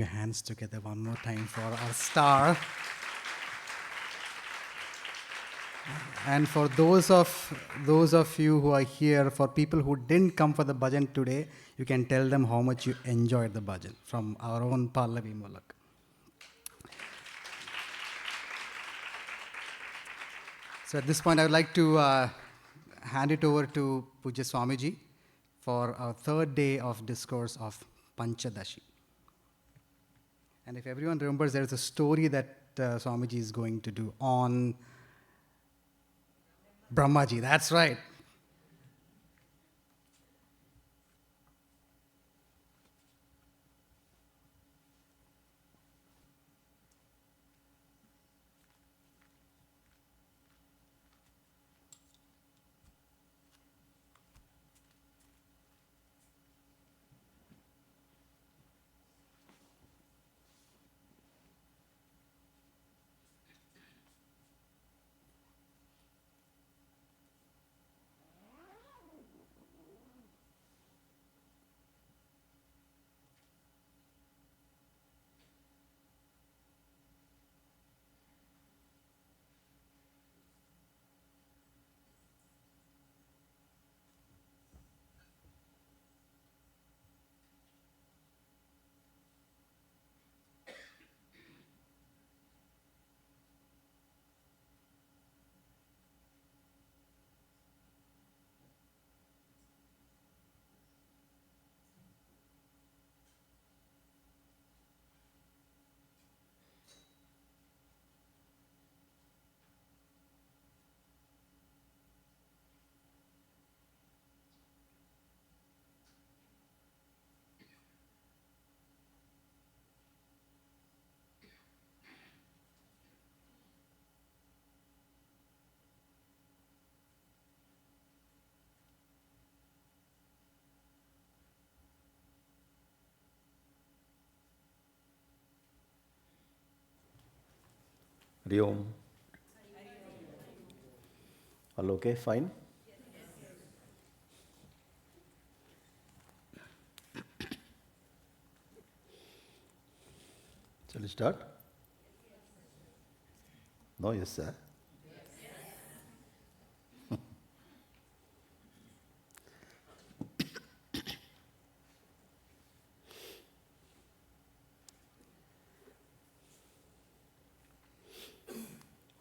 Your hands together one more time for our star. And for those of you who are here, for people who didn't come for the bhajan today, you can tell them how much you enjoyed the bhajan from our own Pallavi Mulak. So at this point, I would like to hand it over to Pujya Swamiji for our third day of discourse of Panchadasi. And if everyone remembers, there is a story that Swamiji is going to do on Brahmaji. That's right. Hari Om. All okay? Fine? Shall we start? No, yes, sir.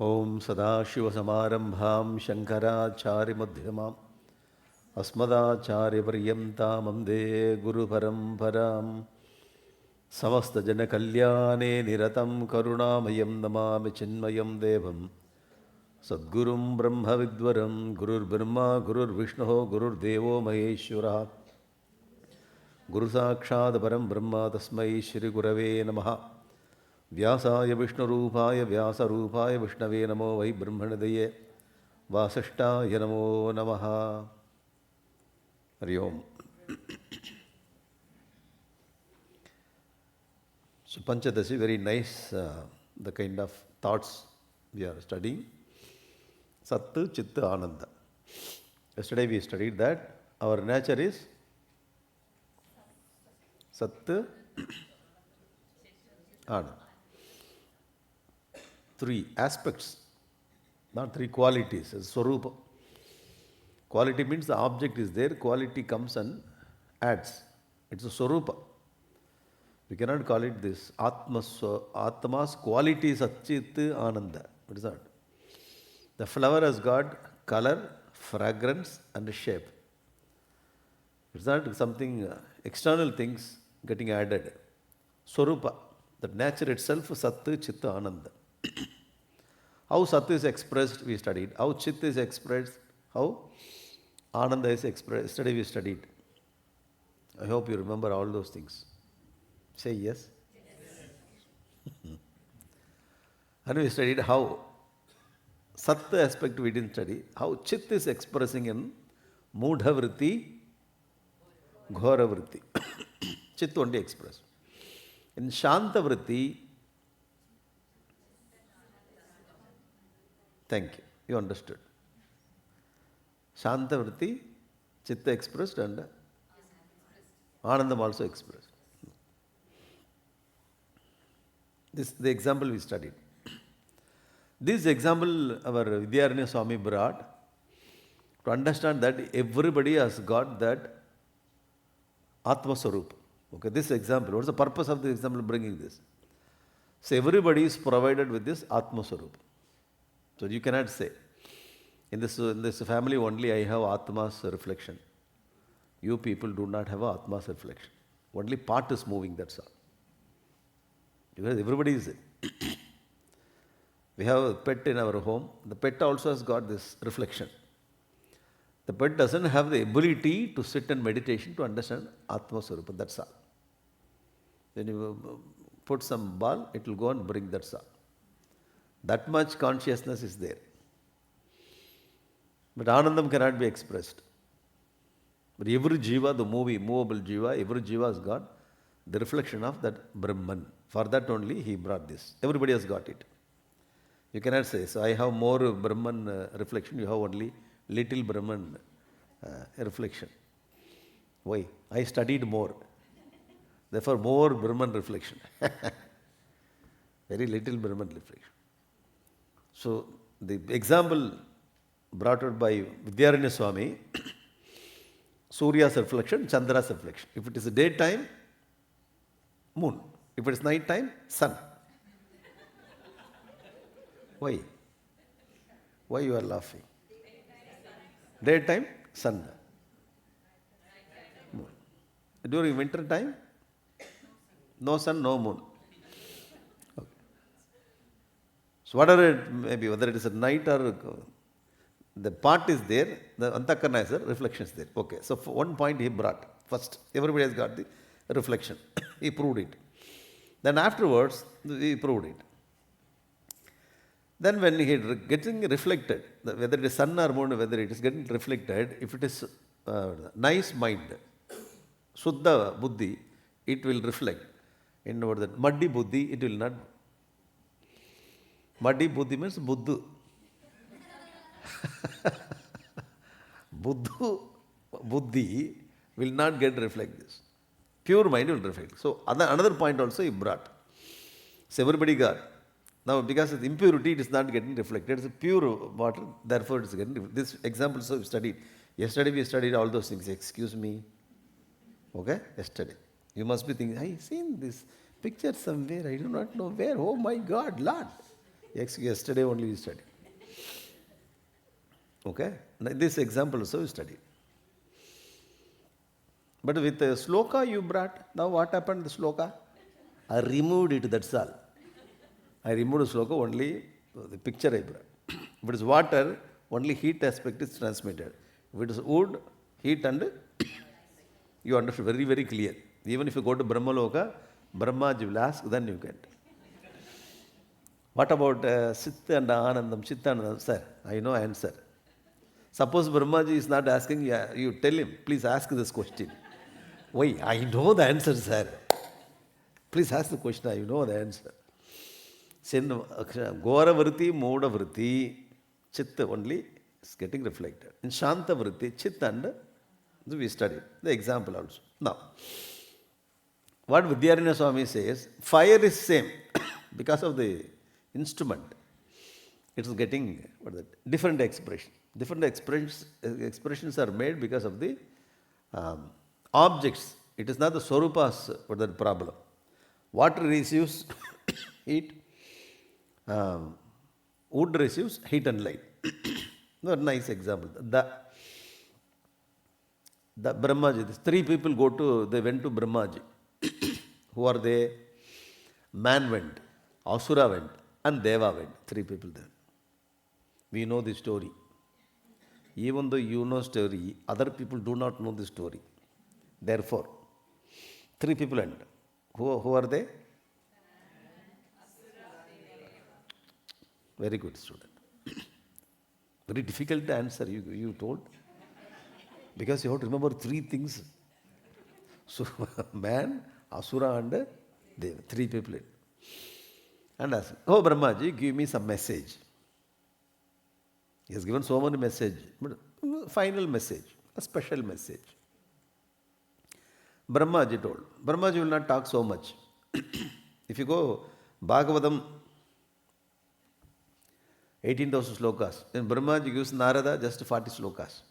Om Sadashivasamarambham Shankaracharyamadhyamam Asmadacharyaparyamtam Amde Guru Paramparam Samasta Jana Kalyane Niratam Karunamayam Namami Chinmayam Devam Sadgurum Brahma Vidwaram Gurur Brahma Gurur Vishnu Gurur Devo Maheshwara Guru Sakshat Param Brahma Tasmai Shri Gurave Namaha Vyasaya Vishnurupaya Vyasarupaya Vishnave Namo Vai Brahmanadaye Vasishtaya Namo Namaha Hari Om. So Panchadasi, very nice, the kind of thoughts we are studying. Sat, Chitta, Ananda. Yesterday we studied that our nature is Sat, Ananda. Three aspects, not three qualities. Swarupa. Quality means the object is there, quality comes and adds. It's a Swarupa. We cannot call it this. Atma's quality is Satchit Ananda. What is that? The flower has got color, fragrance and shape. It's not something external things getting added. Swarupa, that nature itself, Sat, Chitta, Ananda. How Sat is expressed, we studied. How Chit is expressed, how Ananda is expressed. Yesterday we studied. I hope you remember all those things. Say yes. And we studied how Sat aspect we didn't study. How Chit is expressing in Mudha Vritti, Ghora Vritti. Chit only expressed. In Shanta Vritti, thank you. You understood. Shanta Vritti, Chitta expressed and Anandam also expressed. This the example we studied. This example our Vidyaranya Swami brought to understand that everybody has got that Atma Swarup. Okay, this example, what's the purpose of the example bringing this? So everybody is provided with this Atma Swarup. So you cannot say, in this family only I have Atma's reflection. You people do not have Atma's reflection. Only part is moving, that's all. Because everybody is we have a pet in our home. The pet also has got this reflection. The pet doesn't have the ability to sit in meditation to understand Atma Swarupa, that's all. When you put some ball, it will go and bring, that's all. That much consciousness is there. But Anandam cannot be expressed. But every jiva, the movable jiva, every jiva has got the reflection of that Brahman. For that only he brought this. Everybody has got it. You cannot say, so I have more Brahman reflection, you have only little Brahman reflection. Why? I studied more. Therefore, more Brahman reflection. Very little Brahman reflection. So, the example brought out by Vidyaranya Swami, Surya's reflection, Chandra's reflection. If it is daytime, moon. If it is night time, sun. Why? Why you are laughing? Daytime, sun. Moon. During winter time, no sun, no moon. Okay. So whatever it may be, whether it is at night or the part is there, the antakarna is there, reflection is there. Okay, so for one point he brought. First, everybody has got the reflection. He proved it. Then afterwards, he proved it. Then when he getting reflected, whether it is sun or moon, whether it is getting reflected, if it is nice mind, Suddha Buddhi, it will reflect. In other words, muddy Buddhi, it will not. Muddy Buddhi means Buddhu. Buddhi will not get reflect this. Pure mind will reflect. So another point also he brought. So everybody got. Now because of the impurity it is not getting reflected. It's a pure water, therefore it is getting reflected. This example so we studied. Yesterday we studied all those things. Excuse me. Okay? Yesterday. You must be thinking, I seen this picture somewhere. I do not know where. Oh my God, Lord. Yesterday only we studied. Okay? Now, this example also we studied. But with the sloka you brought, now what happened to the sloka? I removed it, that's all. I removed the sloka, only the picture I brought. If it is water, only heat aspect is transmitted. If it is wood, heat and you understand very, very clear. Even if you go to Brahmaloka, Brahmaji will ask, then you get. What about Sitta and Anandam, Chitta and Anandam? Sir, I know answer. Suppose Brahmaji is not asking, you tell him, please ask this question. Why? I know the answer, sir. Please ask the question, I know the answer. Gora vritti, moda vritti, chitta only is getting reflected. In Shanta vritti, chitta and we studied the example also. Now, what Vidyaranya Swami says, fire is same because of the instrument. It is getting different expression. Different expressions are made because of the objects. It is not the swarupas or the problem. Water receives heat, wood receives heat and light. Not a nice example. The Brahmaji, three people they went to Brahmaji. Who are they? Man went, Asura went, and Deva went. Three people there. We know the story. Even though you know story, other people do not know the story. Therefore, three people went. Who are they? Very good student. Very difficult to answer, you told. Because you have to remember three things. So, man, Asura and Deva. Three people. And asked, oh Brahmaji, give me some message. He has given so many messages, but final message, a special message. Brahmaji told. Brahmaji will not talk so much. If you go Bhagavatam, 18,000 slokas. Then Brahmaji gives Narada just 40 slokas.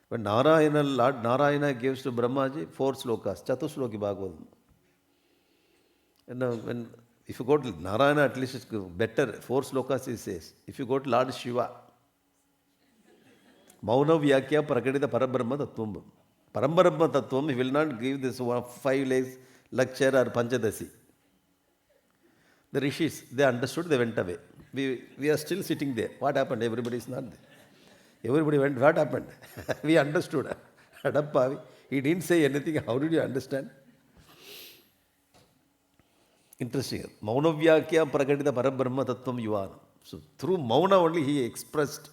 When Narayana, Lord Narayana gives to Brahmaji 4 slokas, Chatusloki Bhagavatam. And if you go to Narayana, at least it's better, 4 slokas he says. If you go to Lord Shiva, Mauna Vyakya Prakadita Parabrahma Tattvam. Parabrahma Tattvam, he will not give this 5 days lecture or Panchadasi. The rishis, they understood, they went away. We are still sitting there. What happened? Everybody is not there. Everybody went, what happened? We understood. He didn't say anything. How did you understand? Interesting. Mauna Vyakya Prakadita Parabrahma Tattvam Yuvana. So through Mauna only he expressed.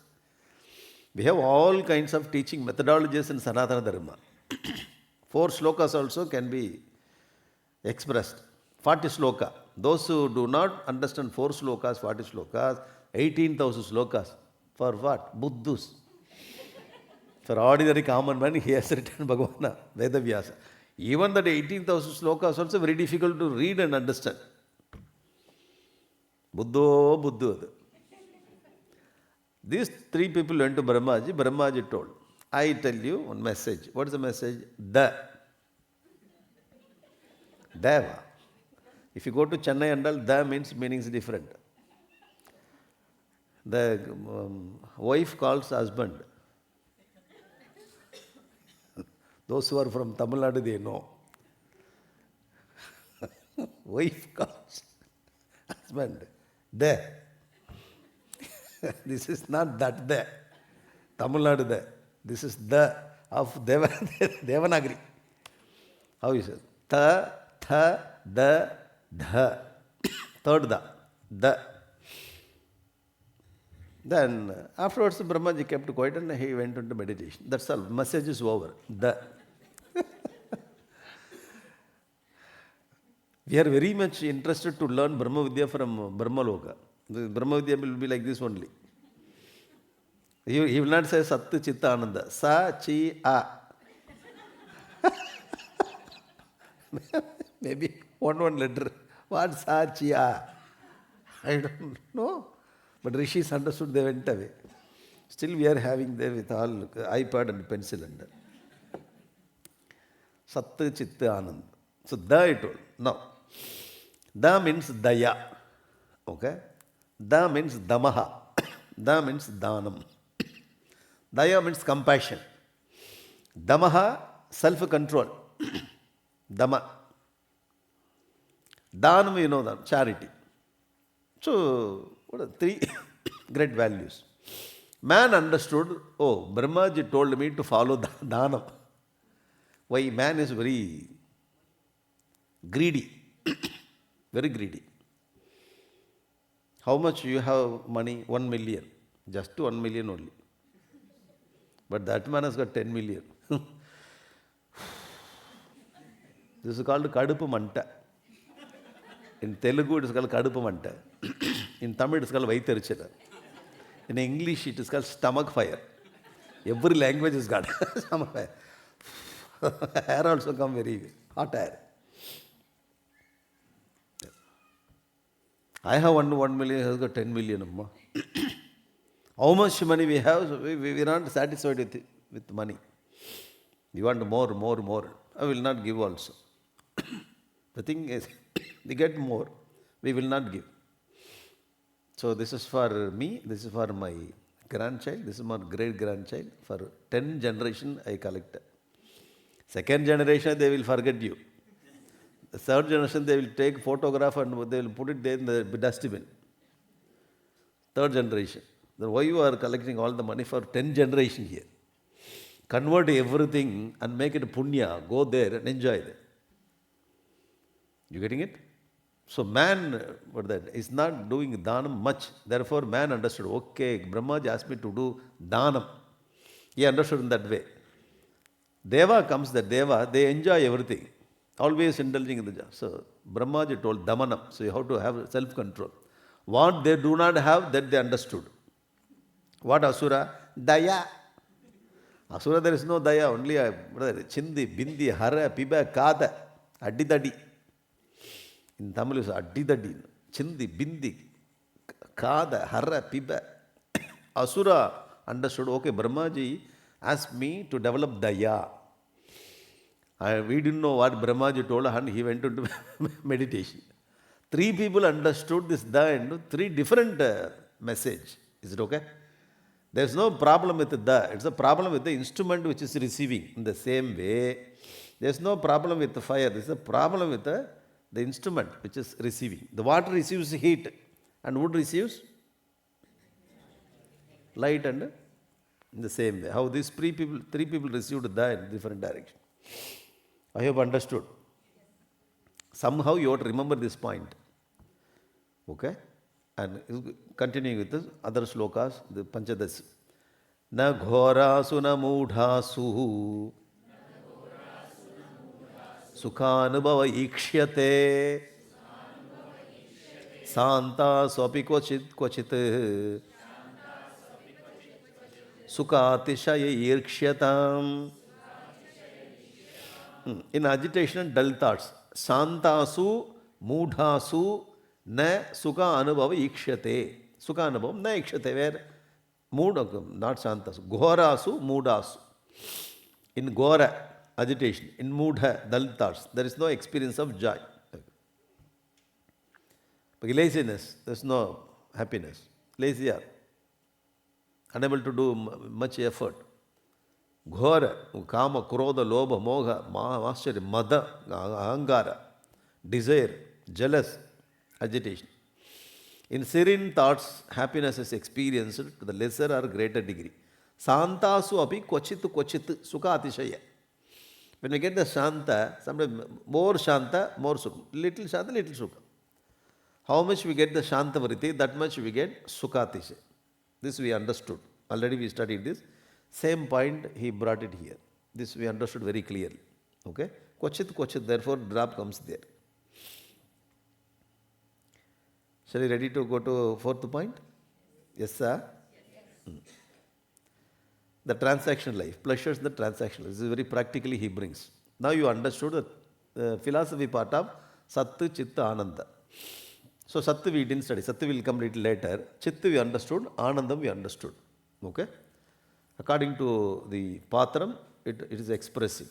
We have all kinds of teaching methodologies in Sanatana Dharma. 4 slokas also can be expressed. 40 sloka. Those who do not understand 4 slokas, 40 slokas, 18,000 slokas. For what? Buddhus. For ordinary common man, he has written Bhagavana, Vedavyasa. Even that 18,000 slokas also very difficult to read and understand. Buddho. These 3 people went to Brahmaji. Brahmaji told, I tell you one message. What is the message? Deva. If you go to Chennai and all, the meanings different. The wife calls husband. Those who are from Tamil Nadu, they know. Wife calls husband. There. This is not that there. Tamil Nadu there. This is the of Devanagari. How is it? Tha, tha, the, dha. Third the. Then afterwards Brahmaji kept quiet and he went into meditation. That's all. Message is over. We are very much interested to learn Brahma Vidya from Brahma Loka. The Brahma Vidya will be like this only. He will not say Sat Chitta Ananda. Sa Chi A. Maybe one letter. What Sa Chi A? I don't know. But rishis understood, they went away. Still we are having there with all iPad and pencil and Sat Chitta Ananda. So da I told. Now, da means daya. Okay? Da means damaha. Da means dhanam. Daya means compassion. Damaha, self-control. Dama. Dhanam, you know that, charity. So, what are 3 great values? Man understood, oh, Brahmaji told me to follow dhanam. Why? Man is very greedy. Very greedy. How much you have money? 1 million. Just 1 million only. But that man has got 10 million. This is called Kadupu Manta. In Telugu it is called Kadupu Manta. In Tamil it is called Vaitharichada. In English it is called stomach fire. Every language is got stomach fire. Hair also come very hot air. I have 1 million, he has got 10 million. Amma. How much money we have, so we are not satisfied with money. We want more. I will not give also. The thing is, we get more, we will not give. So this is for me, this is for my grandchild, this is my great-grandchild. For 10 generation I collect. Second generation they will forget you. The third generation they will take photograph and they will put it there in the dustbin. Third generation. Then why you are collecting all the money for 10 generation here? Convert everything and make it punya. Go there and enjoy it. You getting it? So man, is not doing dhanam much. Therefore man understood, okay, Brahmaji asked me to do dhanam. He understood in that way. Deva comes, the Deva, they enjoy everything. Always indulging in the job. So Brahmaji told damanam. So you have to have self-control. What they do not have, that they understood. What Asura? Daya. Asura there is no daya, only chindi, bindi, hara, piba, kada, addidadi. In Tamil is addidadi. chindi, bindi, kada, hara, piba. Asura understood, okay, Brahmaji asked me to develop daya. We didn't know what Brahmaji told, and he went into meditation. Three people understood this da and three different message. Is it okay? There's no problem with the. It's a problem with the instrument which is receiving. In the same way, there's no problem with the fire. There's a problem with the instrument which is receiving. The water receives heat and wood receives light, and in the same way. How these three people received that in different direction. I have understood. Somehow you have to remember this point. Okay? And continuing with the other slokas, the Panchadasi. Na ghorasu na mudhasu sukhanubhava ikshyate santa swapi kvachit sukhatishaya irkshatam. In agitation and dull thoughts, santasu mudhasu na sukha anubhava ikshyate. Sukha anubhavam na ikshyate. Where? Mood, not santasu. Ghorasu mudhasu. In gora, agitation. In mudha, dull thoughts, there is no experience of joy. But laziness, there is no happiness. Lazy are unable to do much effort. Ghora, kama, krodha, lobha, moha, mascharya, mada, ahangara, desire, jealous, agitation. In serene thoughts, happiness is experienced to the lesser or greater degree. Santasu api kvachit sukha atishaya. When we get the shanta, sometimes more shanta, more sukha. Little shanta, little sukha. How much we get the shanta vritti, that much we get sukha atishaya. This we understood. Already we studied this. Same point he brought it here. This we understood very clearly. Okay? Kvachit, therefore drop comes there. Shall we ready to go to fourth point? Yes, sir? Yes. The transactional life, pleasures the transactional. This is very practically he brings. Now you understood the philosophy part of Sattu, Chitta, Ananda. So Sattu we didn't study. Sattu will come little later. Chitta we understood. Anandam we understood. Okay? According to the Patram, it is expressive.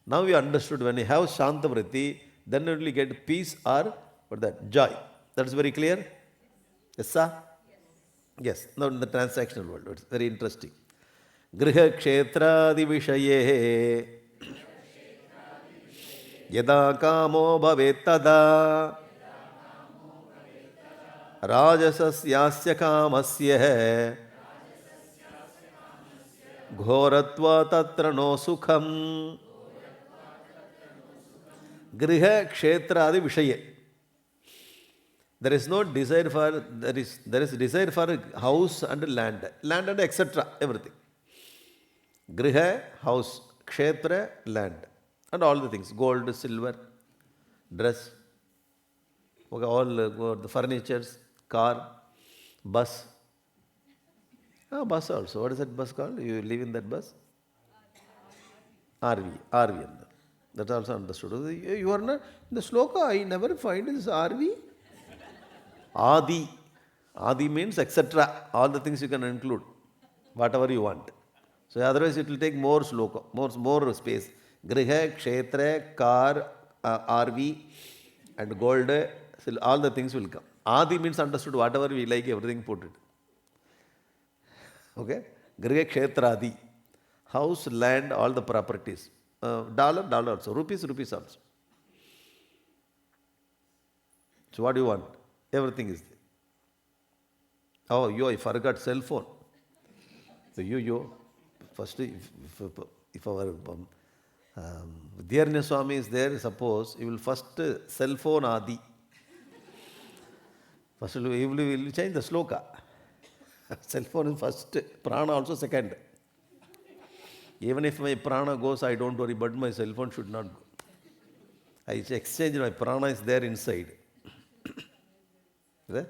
Now we understood when you have Shanta Vritti, then only get peace or what that joy. That is very clear? Yes, sir? Yes. Now in the transactional world, it's very interesting. Griha kshetradi vishaye yada kamo bhavet tada rajasasyasya kamasya ghoratva tatra no sukham. Griha kshetradi vishaye. There is no desire for, there is desire for house and land and etc. Everything. Griha, house, kshetra, land, and all the things, gold, silver, dress, okay, all the furnitures, car, bus. Bus also. What is that bus called? You live in that bus? RV. That's also understood. You are not, in the sloka, I never find this RV. Adi means etc. All the things you can include, whatever you want. So otherwise it will take more sloka, more space. Griha, kshetra, car, RV, and gold, all the things will come. Adi means understood, whatever we like, everything put it. Okay? Griha, kshetra, adi. House, land, all the properties. Dollar also. Rupees also. So what do you want? Everything is there. Oh, I forgot cell phone. So first, if our Dhyarnya Swami is there, suppose, he will first cell phone adi. First, he will change the sloka. Cell phone is first, prana also second. Even if my prana goes, I don't worry, but my cell phone should not go. I exchange, my prana is there inside.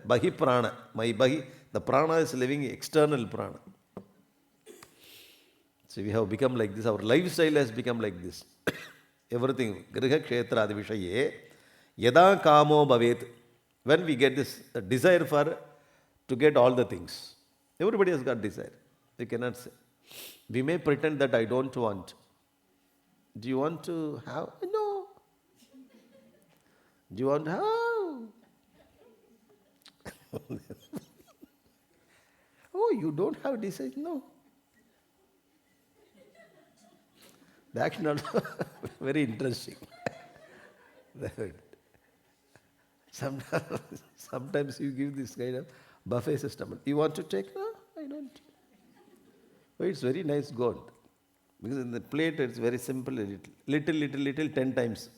Bahi prana. The prana is living external prana. So we have become like this. Our lifestyle has become like this. Everything. Griha kshetra adi vishaye yada kamo bhavet. When we get this desire for to get all the things. Everybody has got desire. You cannot say. We may pretend that I don't want. Do you want to have? No. Do you want to have? Oh, you don't have desire? No. The action also very interesting. Sometimes you give this kind of buffet system. You want to take? No, I don't. Oh, it's very nice gold. Because in the plate it's very simple, little, 10 times.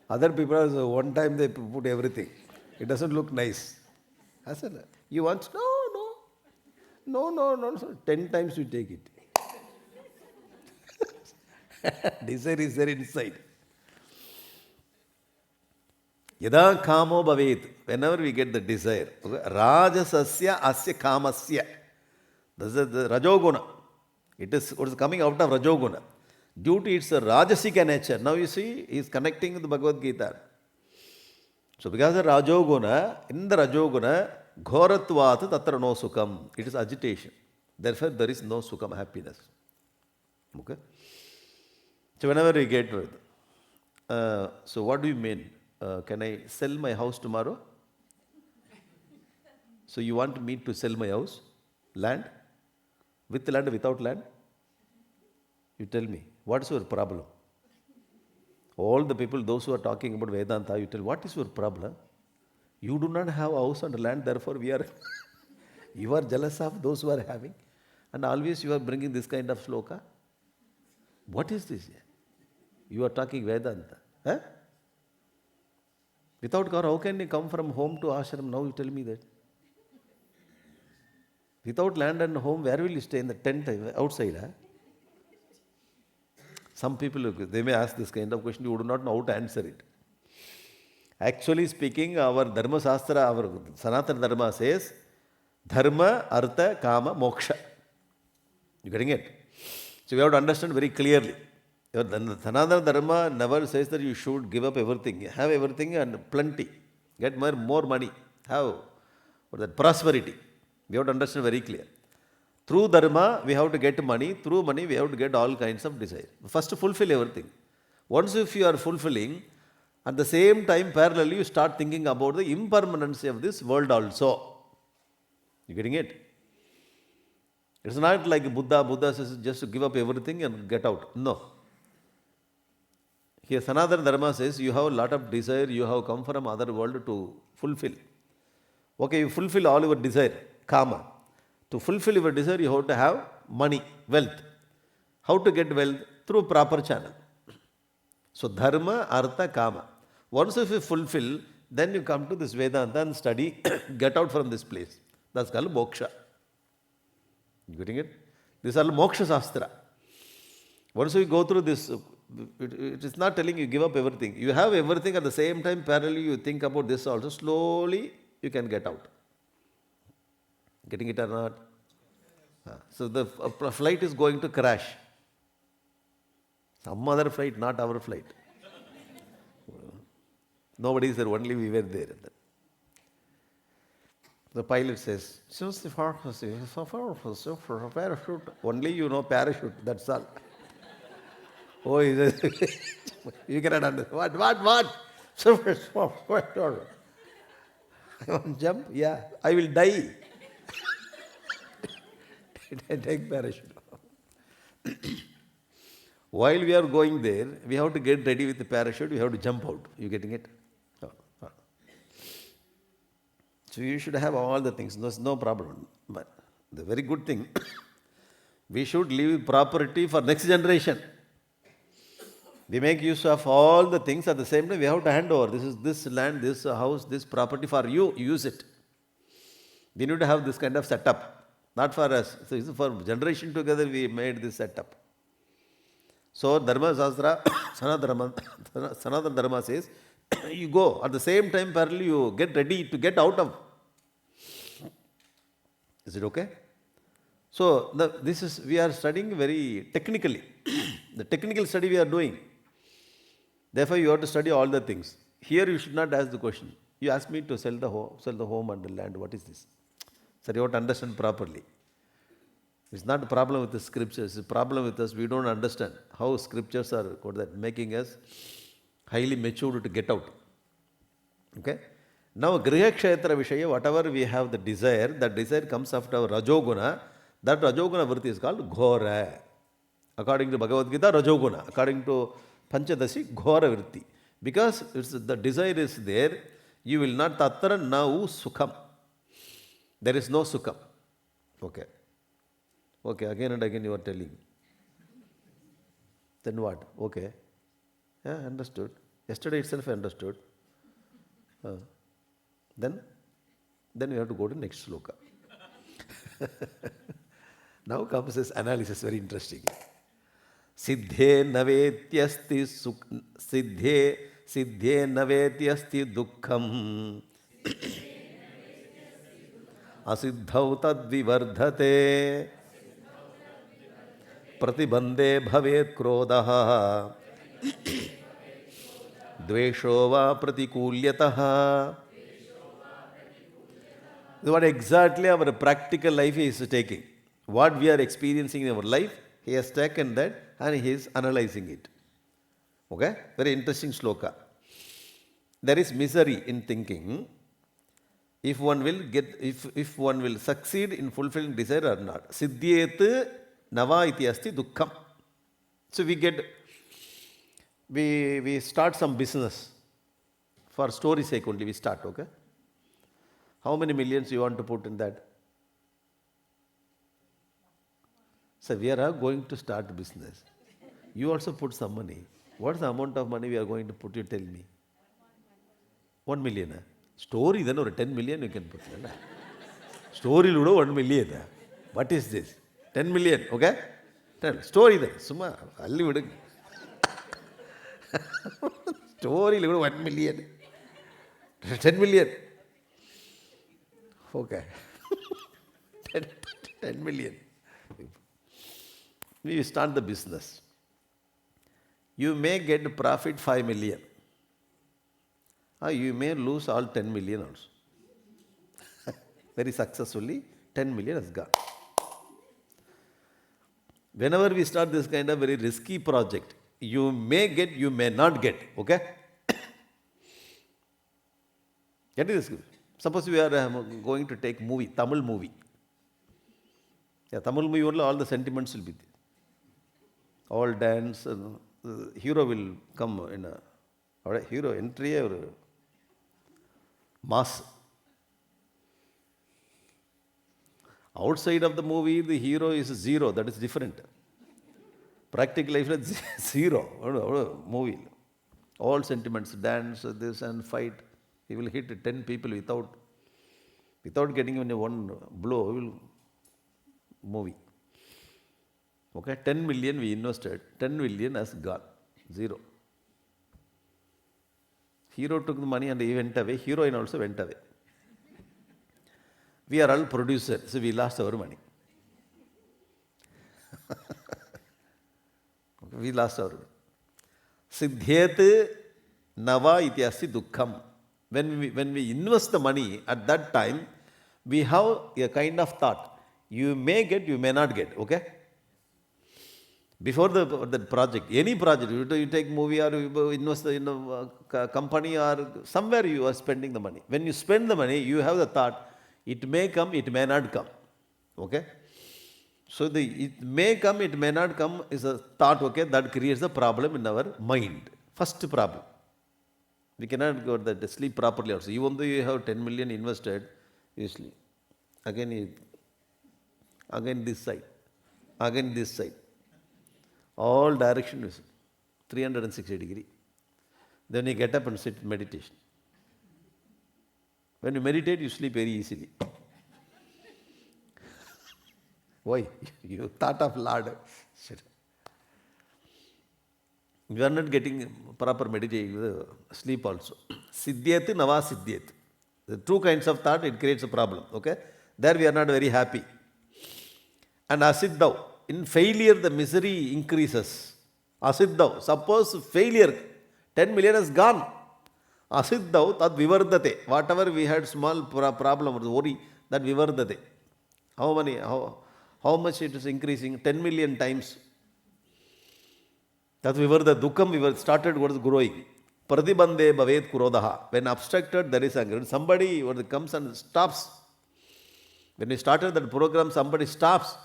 Other people, one time they put everything. It doesn't look nice. I said, you want? No. 10 times you take it. Desire is there inside. Yada kamo bhavet. Whenever we get the desire, rajasasya asya kamasya. This is the rajoguna. It is what is coming out of rajoguna. Due to its rajasika nature. Now you see, he is connecting with the Bhagavad Gita. So because of rajoguna, in the rajoguna, ghoratvat tatra no sukham. It is agitation. Therefore, there is no sukham, happiness. Okay? So whenever we get with, so what do you mean? Can I sell my house tomorrow? So you want me to sell my house? Land? With land, without land? You tell me, what is your problem? All the people, those who are talking about Vedanta, you tell, what is your problem? You do not have a house and land, therefore you are jealous of those who are having. And always you are bringing this kind of sloka. What is this? You are talking Vedanta. Huh? Without God, how can you come from home to ashram? Now you tell me that. Without land and home, where will you stay? In the tent outside? Huh? Some people, they may ask this kind of question, you do not know how to answer it. Actually speaking, our Dharma Shastra, our Sanatana Dharma says, Dharma, Artha, Kama, Moksha. You getting it? So we have to understand very clearly. Your Sanatana Dharma never says that you should give up everything. Have everything and plenty. Get more money. Have that prosperity. We have to understand very clear. Through Dharma, we have to get money. Through money, we have to get all kinds of desire. First, fulfill everything. Once if you are fulfilling, at the same time, parallelly, you start thinking about the impermanency of this world also. You getting it? It's not like Buddha. Buddha says just to give up everything and get out. No. Here Sanatana Dharma says you have a lot of desire, you have come from other world to fulfill. Okay, you fulfill all your desire, kama. To fulfill your desire, you have to have money, wealth. How to get wealth? Through proper channel. So dharma, artha, kama. Once if you fulfill, then you come to this Vedanta and study, get out from this place. That's called moksha. You getting it? This is all moksha shastra. Once you go through this, it is not telling you give up everything. You have everything at the same time, parallelly you think about this also. Slowly you can get out. Getting it or not? So the flight is going to crash. Some other flight, not our flight. Nobody is there, only we were there. The pilot says, parachute. Only you know parachute, that's all. Oh, he says, you cannot understand. What? I want to jump? Yeah, I will die. Take parachute. While we are going there, we have to get ready with the parachute, we have to jump out. You getting it? So you should have all the things, there's no problem. But the very good thing, we should leave property for next generation. We make use of all the things at the same time, we have to hand over. This is this land, this house, this property for you, use it. We need to have this kind of setup, not for us. So this is for generation together we made this setup. So Dharma Shastra, Sanatana Dharma says, you go, at the same time parallel you get ready to get out of. Is it okay? So we are studying very technically. The technical study we are doing. Therefore you have to study all the things. Here you should not ask the question. You ask me to sell the home and the land. What is this? So you have to understand properly. It's not a problem with the scriptures. It's a problem with us. We don't understand how scriptures are making us highly matured to get out. Okay? Now, Griha Kshetra Vishaya, whatever we have the desire, that desire comes after our Rajoguna. That Rajoguna Vritti is called Ghora. According to Bhagavad Gita, Rajoguna. According to Panchadasi, Ghora Vritti. Because the desire is there, you will not Tatra Nau Sukham. There is no Sukham. Okay. Okay, again and again you are telling. Then what? Okay. Yeah, understood. Yesterday itself I understood. Then we have to go to next sloka. Now comes this analysis, very interesting. Siddhe navetyasti siddhe navetyasti dukkham asiddhau tad vivardhate pratibandhe bhavet krodaha dvesho va pratikulyataha. What exactly our practical life is taking. What we are experiencing in our life, he has taken that and he is analyzing it. Okay? Very interesting sloka. There is misery in thinking if one will succeed in fulfilling desire or not. Siddhyet nava iti asti dukkham. So we start some business. For story sake only we start, okay? How many millions you want to put in that? So we are going to start business. You also put some money. What is the amount of money we are going to put? You tell me. 1 million. Story then or 10 million you can put. Story 1 million. What is this? 10 million. Okay? Tell. Story then. Suma. Story 1 million. 10 million. Okay. 10 million. We start the business. You may get profit 5 million. You may lose all 10 million also. Very successfully, 10 million has gone. Whenever we start this kind of very risky project, you may get, you may not get. Okay? Get this? Suppose we are going to take movie, Tamil movie. Yeah, Tamil movie only all the sentiments will be there. All dance, the hero will come in a hero entry or mass. Outside of the movie, the hero is zero. That is different. Practical life is zero. Movie. All sentiments, dance, this and fight. He will hit 10 people without getting even one blow. He will movie. Okay, 10 million we invested. 10 million has gone. Zero. Hero took the money and he went away. Heroine also went away. We are all producers, so we lost our money. We lost our money. Siddhyet nava iti asti dukkham. When we invest the money, at that time, we have a kind of thought. You may get, you may not get. Okay? Before the project, any project, you take movie or you invest in a company or somewhere you are spending the money. When you spend the money, you have the thought, it may come, it may not come. Okay? So it may come, it may not come is a thought, okay, that creates a problem in our mind. First problem. We cannot go to sleep properly also. Even though you have 10 million invested, you sleep. Again this side. Again this side. All direction is 360 degrees. Then you get up and sit in meditation. When you meditate, you sleep very easily. Why? You thought of Lord. You are not getting proper meditation, sleep also. Siddhyat, nava siddhyat. The two kinds of thought, it creates a problem. Okay? There we are not very happy. And asiddhav. In failure, the misery increases. Asiddhav. Suppose failure, 10 million has gone. Asiddhau tad vivardate. Whatever we had small problem or worry, that vivardate. How much it is increasing? 10 million times. That dukkam started was growing. Pradibande bhavet kurodaha. When obstructed, there is anger. When somebody comes and stops. When we started that program, somebody stops.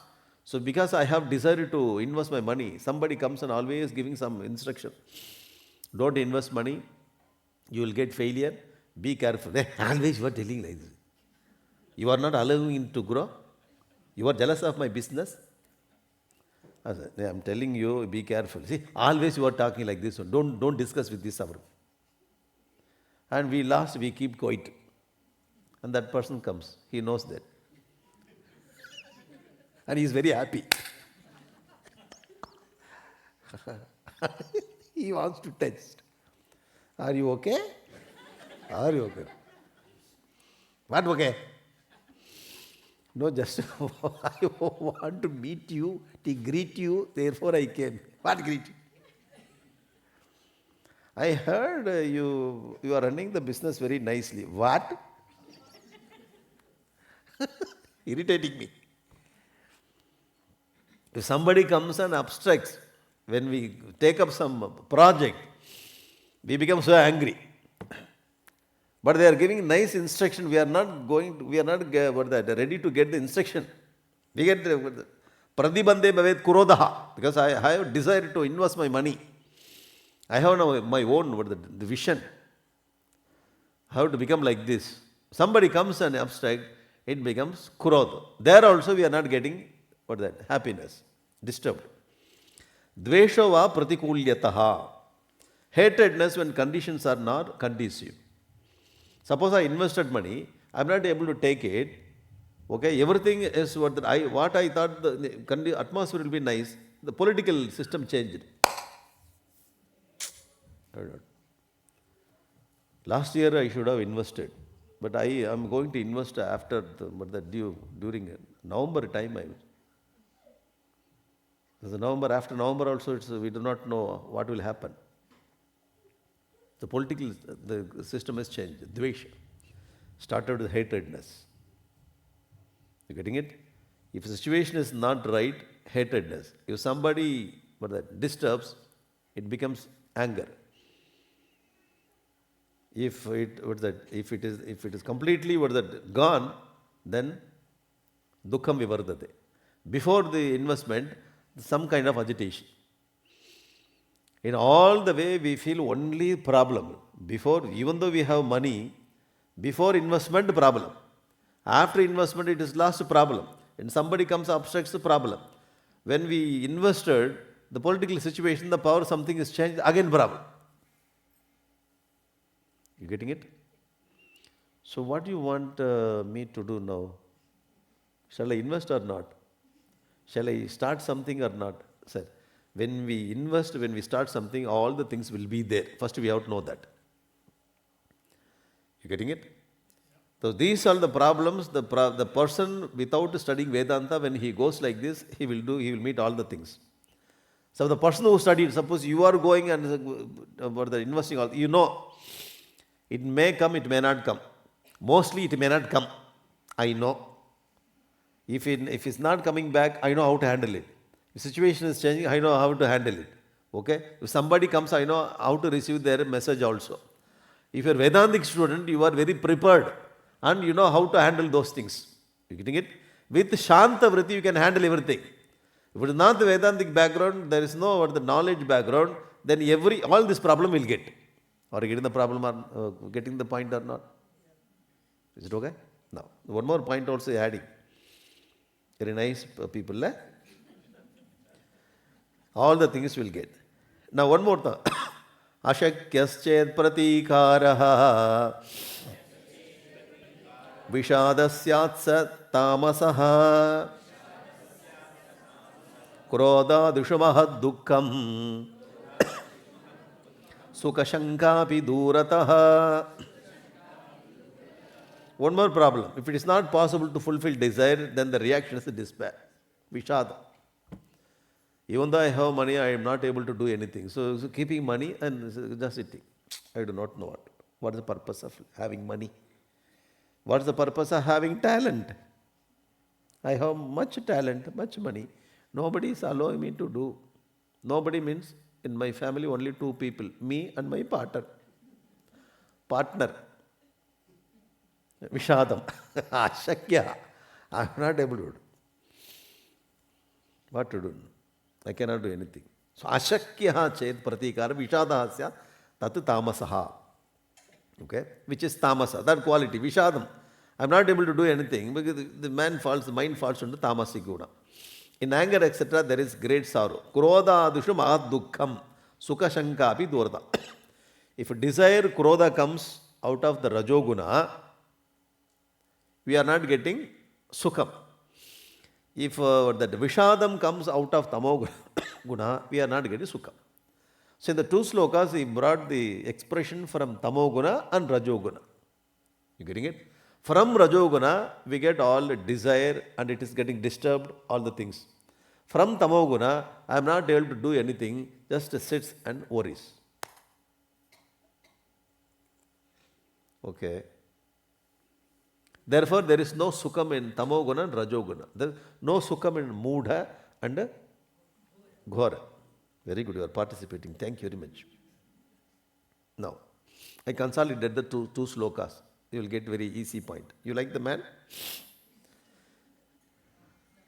So because I have decided to invest my money, somebody comes and always giving some instruction. Don't invest money. You will get failure. Be careful. Always you are telling like this. You are not allowing it to grow. You are jealous of my business. I am telling you, be careful. See, always you are talking like this. Don't discuss with this hour. And we keep quiet. And that person comes. He knows that. And he is very happy. He wants to test. Are you okay? Are you okay? What okay? No, just I want to meet you, to greet you, therefore I came. What greet you? I heard you are running the business very nicely. What? Irritating me. If somebody comes and obstructs, when we take up some project, we become so angry. But they are giving nice instruction. We are not ready to get the instruction. We get pradibande bhavet kurodaha, because I have decided to invest my money. I have now my own the vision. How to become like this. Somebody comes and obstruct, it becomes kurodha. There also we are not getting happiness, disturbed. Dvesho va pratikulyataha. Hatredness when conditions are not conducive. Suppose I invested money, I am not able to take it. Okay, everything is what I thought the atmosphere will be nice. The political system changed. Last year I should have invested, but I am going to invest after during November time. After November also we do not know what will happen. The system has changed. Dvesha started with hatredness. You getting it? If the situation is not right, hatredness. If somebody disturbs, it becomes anger. If it is completely gone, then dukkam vivardate. Before the investment, some kind of agitation. In all the way, we feel only problem. Before, even though we have money, before investment, problem. After investment, it is last problem. And somebody comes obstructs the problem. When we invested, the political situation, the power, something is changed, again problem. You getting it? So what do you want me to do now? Shall I invest or not? Shall I start something or not? Sir, when we invest, when we start something, all the things will be there. First we have to know that. You getting it? So these are the problems. The person without studying Vedanta, when he goes like this, he will meet all the things. So the person who studied, suppose you are going and investing, you know, it may come, it may not come. Mostly it may not come. I know. If it's not coming back, I know how to handle it. If situation is changing, I know how to handle it. Okay? If somebody comes, I know how to receive their message also. If you are Vedantic student, you are very prepared and you know how to handle those things. You getting it? With Shanta Vritti, you can handle everything. If it is not the Vedantic background, there is no the knowledge background, then all this problem will get. Are you getting the problem or getting the point or not? Is it okay? Now, one more point also adding. Very nice people. All the things will get. Now one more thing. Ashakyasched pratikaraha vishadasyatsa tamasaha krodha dushamaha dukkam sukashankapi durataha. One more problem. If it is not possible to fulfill desire, then the reaction is despair. Vishada. Even though I have money, I am not able to do anything. So keeping money and just sitting. I do not know what. What is the purpose of having money? What is the purpose of having talent? I have much talent, much money. Nobody is allowing me to do. Nobody means in my family only two people, me and my partner. Partner. Vishadam. Ashakya. I am not able to do. What to do? I cannot do anything. So ashakya ched pratikara vishadahasya tat tamasaha. Okay? Which is tamasa, that quality, vishadam. I am not able to do anything because the mind falls into tamasic guna. In anger, etc., there is great sorrow. Krodha adushu mahat dukkham sukha shanka api durda. If desire, krodha comes out of the rajoguna, we are not getting sukham. If that vishadam comes out of tamoguna, we are not getting sukham. So in the two slokas, he brought the expression from tamoguna and rajoguna. You getting it? From rajoguna, we get all desire and it is getting disturbed, all the things. From tamoguna, I am not able to do anything, just sits and worries. Okay. Therefore, there is no sukham in tamoguna and rajoguna. There is no sukham in moodha and ghora. Very good, you are participating. Thank you very much. Now, I consolidated the two slokas. You will get very easy point. You like the man?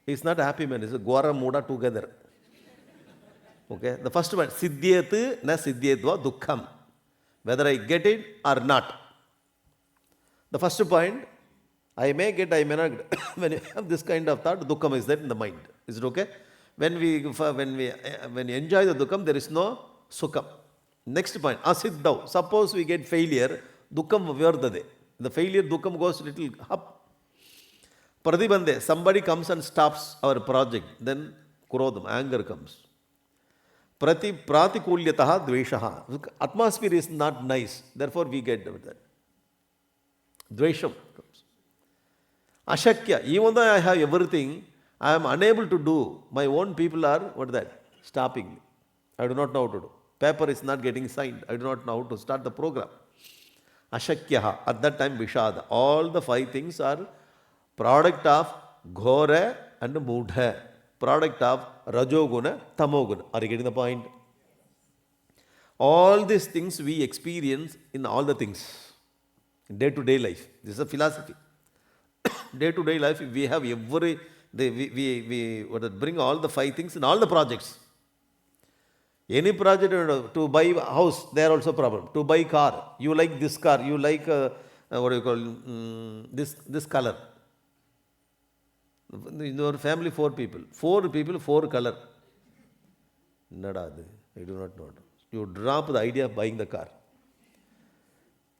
He is not a happy man. He is a ghora mooda together. Okay. The first one, siddhyet na siddhyetva dukkham. Whether I get it or not. The first point, I may get, I may not get. When you have this kind of thought, dukkham is there in the mind. Is it okay? When we enjoy the dukkham, there is no sukham. Next point, asiddhav. Suppose we get failure, dukkham vyardade. The failure, dukkham goes little up. Pradibande, somebody comes and stops our project, then krodham, anger comes. Pratikulyataha dveshaha. Atmosphere is not nice, therefore we get that. Dvesham comes. Ashakya, even though I have everything, I am unable to do. My own people are, what is that? Stopping me. I do not know how to do. Paper is not getting signed. I do not know how to start the program. Ashakyaha. At that time, Vishada. All the five things are product of Ghora and Moodha. Product of Rajoguna, Tamoguna. Are you getting the point? All these things we experience in all the things. In day-to-day life. This is a philosophy. Day-to-day life, we have every... we bring all the five things in all the projects. Any project, to buy a house, there also problem. To buy car, you like this car, you like, what do you call, this color. In your family, 4 people. 4 people, 4 color. Nada, I do not know. You drop the idea of buying the car.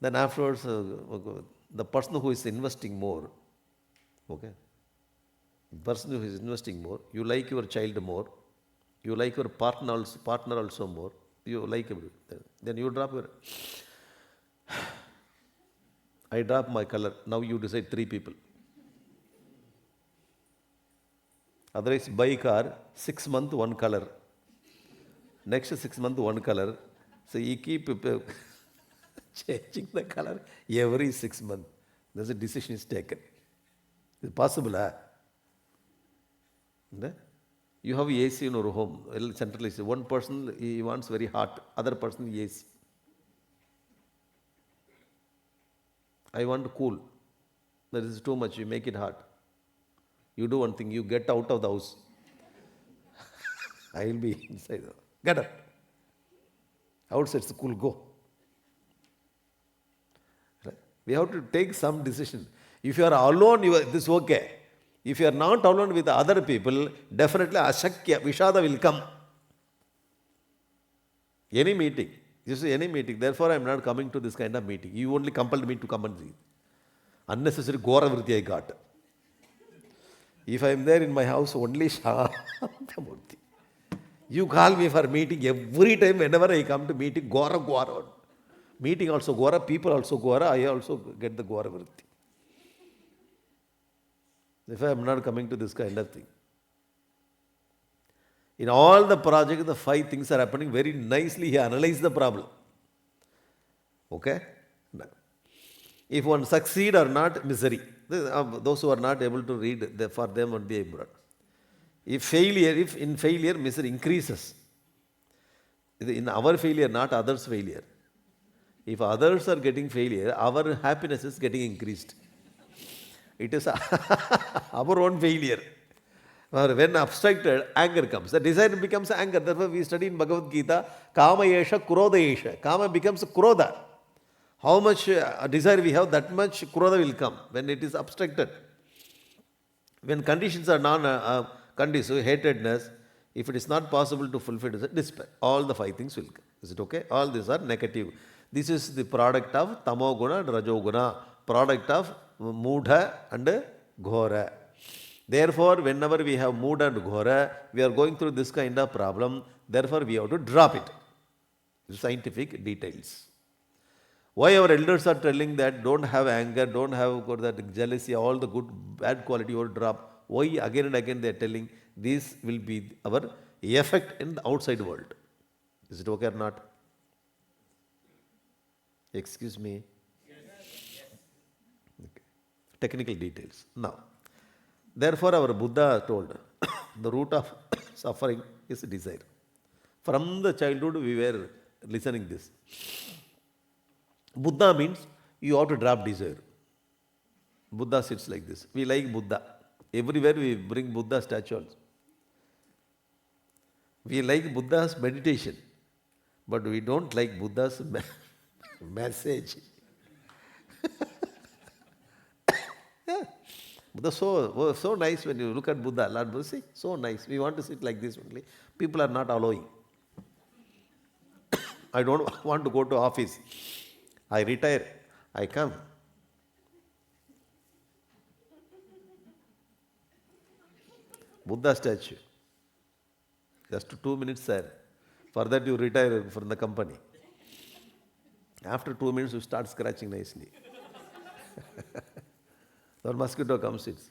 Then afterwards, the person who is investing more, okay, the person who is investing more, you like your child more, you like your partner also more, you like everything. Then you drop your... I drop my color, now you decide 3 people. Otherwise, buy car, 6 months, 1 color. Next 6 months, 1 color. So you keep changing the color every 6 months. There's a decision is taken. Is it possible, huh? You have AC in your home, centralized. One person, he wants very hot, other person AC. I want cool. That is too much, you make it hot. You do one thing, you get out of the house. I will be inside. Get up. Outside it's cool, go. We have to take some decision. If you are alone, this is okay. If you are not alone with other people, definitely ashakya, vishada will come. Any meeting. This is any meeting. Therefore, I am not coming to this kind of meeting. You only compelled me to come and see. Unnecessary Ghora Vritti I got. If I am there in my house, only Shantamurti. You call me for meeting every time, whenever I come to meeting, Ghora. Meeting also Ghora, people also Ghora, I also get the Ghora Vritti. If I am not coming to this kind of thing. In all the projects, the 5 things are happening very nicely. He analyzed the problem. Okay? If one succeed or not, misery. Those who are not able to read, for them would be abroad. If in failure, misery increases. In our failure, not others' failure. If others are getting failure, our happiness is getting increased. It is our own failure. Or when obstructed, anger comes. The desire becomes anger. Therefore, we study in Bhagavad Gita, Kama Yesha, Krodha Yesha. Kama becomes Krodha. How much desire we have, that much Krodha will come when it is obstructed. When conditions are non-conducive, hatredness, if it is not possible to fulfill it, despair. All the 5 things will come. Is it okay? All these are negative. This is the product of Tamoguna and Rajoguna, product of Mudha and Ghora. Therefore, whenever we have Mudha and Ghora, we are going through this kind of problem. Therefore, we have to drop it. Scientific details. Why our elders are telling that don't have anger, don't have that jealousy, all the good, bad quality you will drop. Why again and again they are telling this will be our effect in the outside world. Is it okay or not? Excuse me. Okay. Technical details. Now, therefore our Buddha told the root of suffering is desire. From the childhood we were listening this. Buddha means you have to drop desire. Buddha sits like this. We like Buddha. Everywhere we bring Buddha statues. We like Buddha's meditation, but we don't like Buddha's message. Yeah. Buddha so nice when you look at Buddha. Lord Buddha, see, so nice. We want to sit like this only. People are not allowing. I don't want to go to office. I retire. I come. Buddha statue. Just 2 minutes, sir. For that you retire from the company. After 2 minutes you start scratching nicely. The mosquito comes, it's.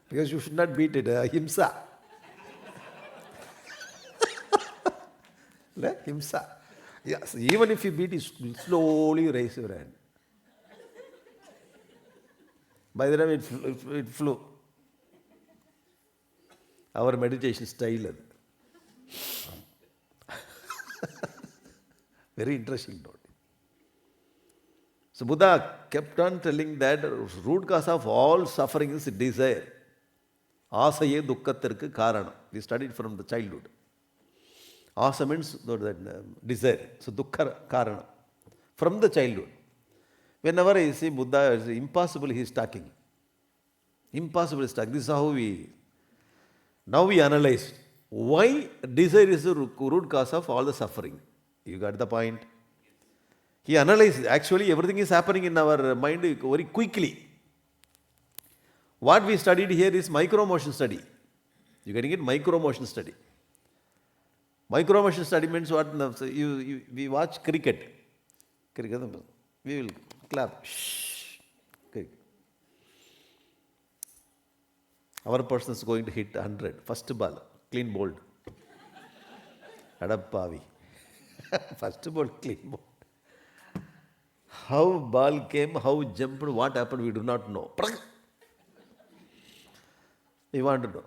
Because you should not beat it, himsa. Himsa. Yes, even if you beat it, slowly raise your hand. By the time it flew. Our meditation style. Very interesting note. So Buddha kept on telling that root cause of all suffering is desire. Asaye dukkhatirku karanam. We studied from the childhood. Asa means that desire. So dukkha karanam. From the childhood. Whenever I see Buddha, it's impossible he is talking. Impossible he is talking. This is how now we analyze why desire is the root cause of all the suffering. You got the point? He analyzed, actually everything is happening in our mind very quickly. What we studied here is micro-motion study. You getting it? Micro-motion study. Micro-motion study means what? We watch cricket. We will clap. Shh. Cricket. Our person is going to hit 100. First ball, clean bowled. Adappavi. First ball, clean bowled. How ball came, how jumped, what happened, we do not know. We want to know.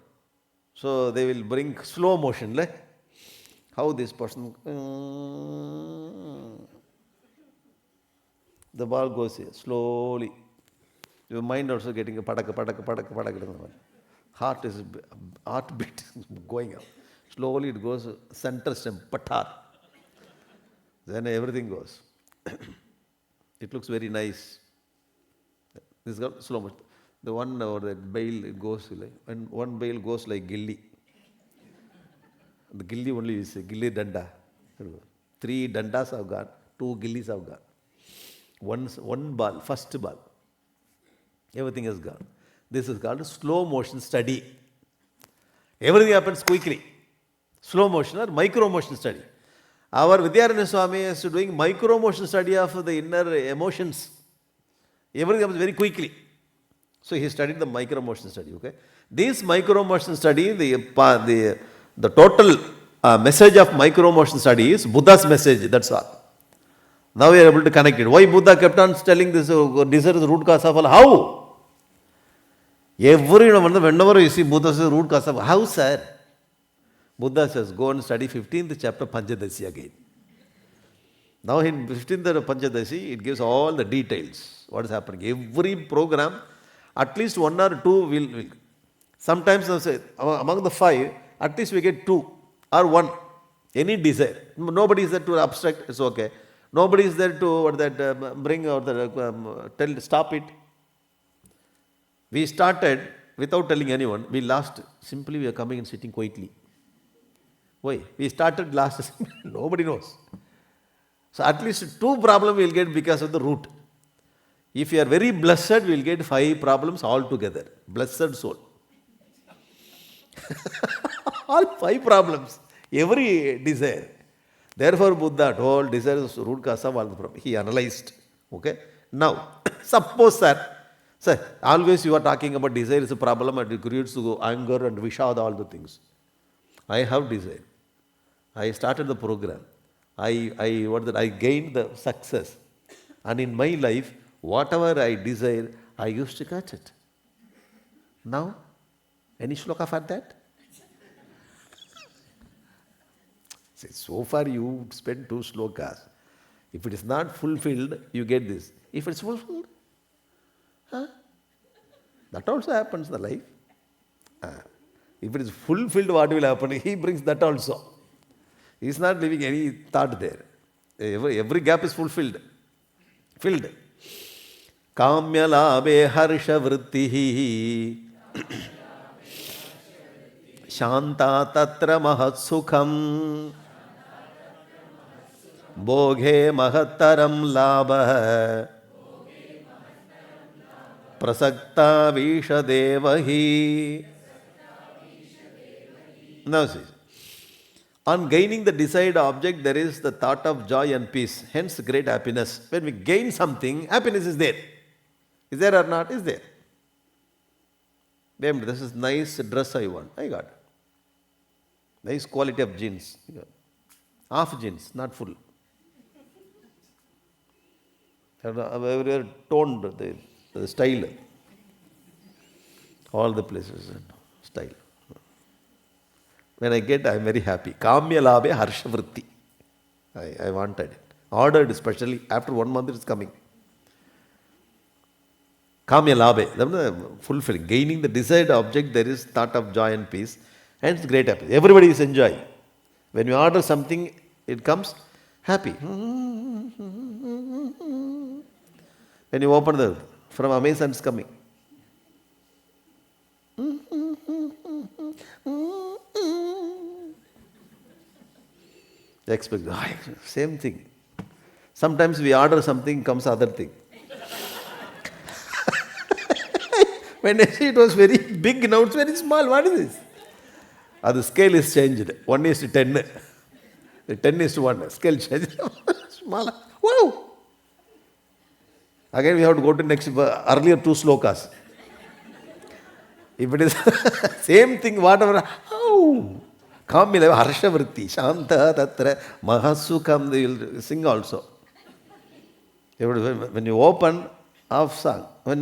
So they will bring slow motion. How this person, the ball goes here, slowly. Your mind also getting a padaka. Heartbeat going up. Slowly it goes center stem, patar. Then everything goes. It looks very nice. This is slow motion. The one or that bail it goes like, when one bail goes like gilli. The gilli only is gilli danda. 3 dandas have gone, 2 gillis have gone. One ball, first ball. Everything has gone. This is called slow motion study. Everything happens quickly. Slow motion or micro motion study. Our Vidyaranya Swami is doing micro motion study of the inner emotions. Everything happens very quickly. So he studied the micro motion study. Okay. This micro motion study, the total message of micro motion study is Buddha's message. That's all. Now we are able to connect it. Why Buddha kept on telling this desire is the root cause of all? How? Whenever you see Buddha says root cause of how, sir? Buddha says, go and study 15th chapter Panchadasi again. Now in 15th Panchadasi, it gives all the details. What is happening? Every program, at least one or two will. Sometimes among the 5, at least we get 2 or 1. Any desire. Nobody is there to abstract, it's okay. Nobody is there to bring or tell, stop it. We started without telling anyone. We last, simply we are coming and sitting quietly. Why? We started last, nobody knows. So at least 2 problems we will get because of the root. If you are very blessed, we will get 5 problems altogether. Blessed soul. All 5 problems. Every desire. Therefore, Buddha told desire is root cause of all the problems. He analyzed. Okay? Now, suppose, sir, always you are talking about desire is a problem and it creates anger and vishad, all the things. I have desire. I started the program. I gained the success. And in my life, whatever I desire, I used to catch it. Now, any shloka for that? See, so far you spent 2 shlokas. If it is not fulfilled, you get this. If it's fulfilled, that also happens in the life. If it is fulfilled, what will happen? He brings that also. He is not leaving any thought there. Every gap is fulfilled. Filled. Kamya labhe harsha vrittihi shanta tatra mahat sukham bhoghe mahattaram labha prasakta vishadevahi. Now see, on gaining the desired object, there is the thought of joy and peace, hence great happiness. When we gain something, happiness is there. Is there or not? Is there. Babe, this is nice dress I want. I got. Nice quality of jeans. Half jeans, not full. Very toned, the style. All the places, style. When I get, I am very happy. Kamya labhe harsha vritti. I wanted it. Ordered especially. After 1 month it is coming. Kamya labhe. Fulfilling. Gaining the desired object, there is thought of joy and peace. Hence great happiness. Everybody is enjoying. When you order something, it comes happy. When you open from Amazon it's coming. Expect, same thing. Sometimes we order something, comes other thing. When I see it was very big, now it's very small. What is this? The scale is changed. 1:10. The 10:1. Scale changed. Smaller. Wow! Again we have to go to next, earlier 2 slokas. If it is same thing, whatever, Kamila harsha vritti, shanta tatra mahasukam, they will sing also. When you open half song, when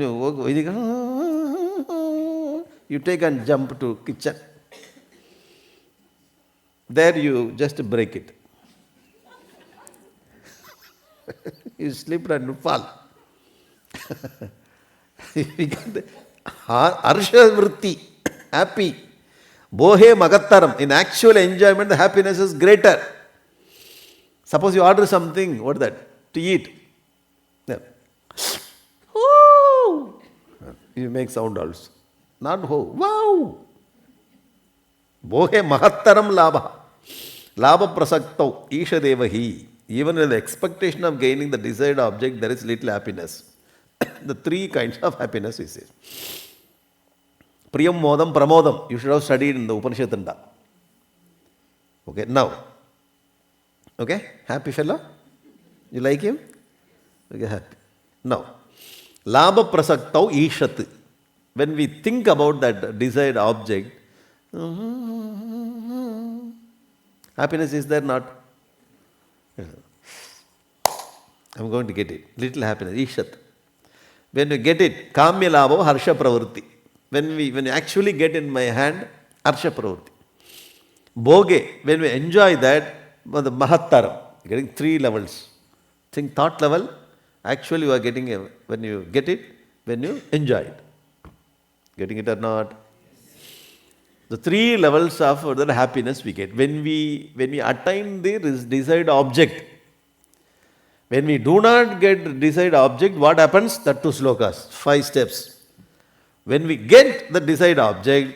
you take and jump to kitchen. There you just break it. You slip and fall. Harsha vritti, happy. Bohe magattaram, in actual enjoyment, the happiness is greater. Suppose you order something, what is that? To eat. Yeah. Woo! You make sound also. Not ho. Wow! Bohe mahattaram labha. Labha prasaktau, isha devahi. Even with the expectation of gaining the desired object, there is little happiness. The 3 kinds of happiness we say. Priyam modam pramodam. You should have studied in the Upanishadanda. Okay, now. Okay, happy fellow? You like him? Okay, happy. Now, labha prasaktau ishat. When we think about that desired object, happiness is there not? I'm going to get it. Little happiness, Ishat. When you get it, Kamya Labho, Harsha Pravritti. When you actually get in my hand, Harsha Pravritti. Bhoge, when we enjoy that, the Mahattaram, getting 3 levels. Think thought level, actually you are getting when you get it, when you enjoy it. Getting it or not? The 3 levels of the happiness we get. When we attain the desired object, when we do not get desired object, what happens? That 2 slokas, 5 steps. When we get the desired object,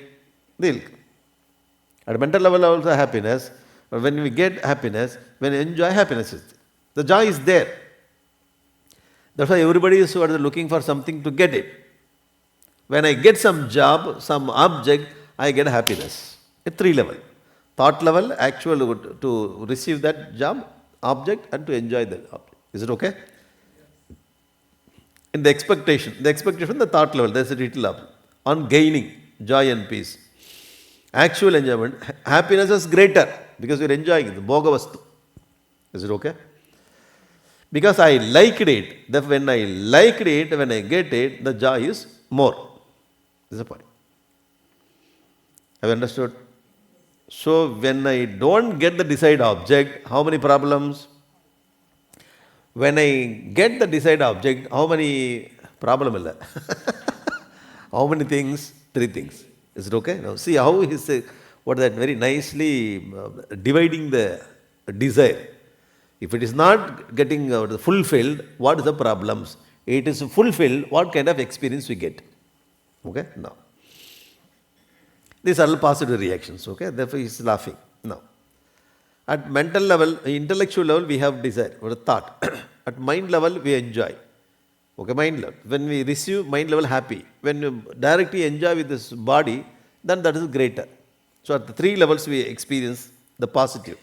at mental level also happiness, but when we get happiness, when we enjoy happiness, the joy is there. That's why everybody is looking for something to get it. When I get some job, some object, I get happiness. At 3 level. Thought level, actual to receive that job, object, and to enjoy that object. Is it okay? In the expectation, the thought level, there's a little up. On gaining joy and peace. Actual enjoyment, happiness is greater because you're enjoying it, the bhogavastu. Is it okay? Because I liked it, that when I liked it, when I get it, the joy is more. This is the point. Have you understood? So when I don't get the desired object, how many problems? When I get the desired object, how many problems? How many things? 3 things. Is it okay? Now see how he is very nicely dividing the desire. If it is not getting fulfilled, what is the problems? It is fulfilled, what kind of experience we get? Okay? Now. These are all positive reactions. Okay? Therefore he is laughing. Now. At mental level, intellectual level, we have desire or thought. At mind level, we enjoy. Okay, mind level. When we receive, mind level happy. When you directly enjoy with this body, then that is greater. So at the 3 levels, we experience the positive.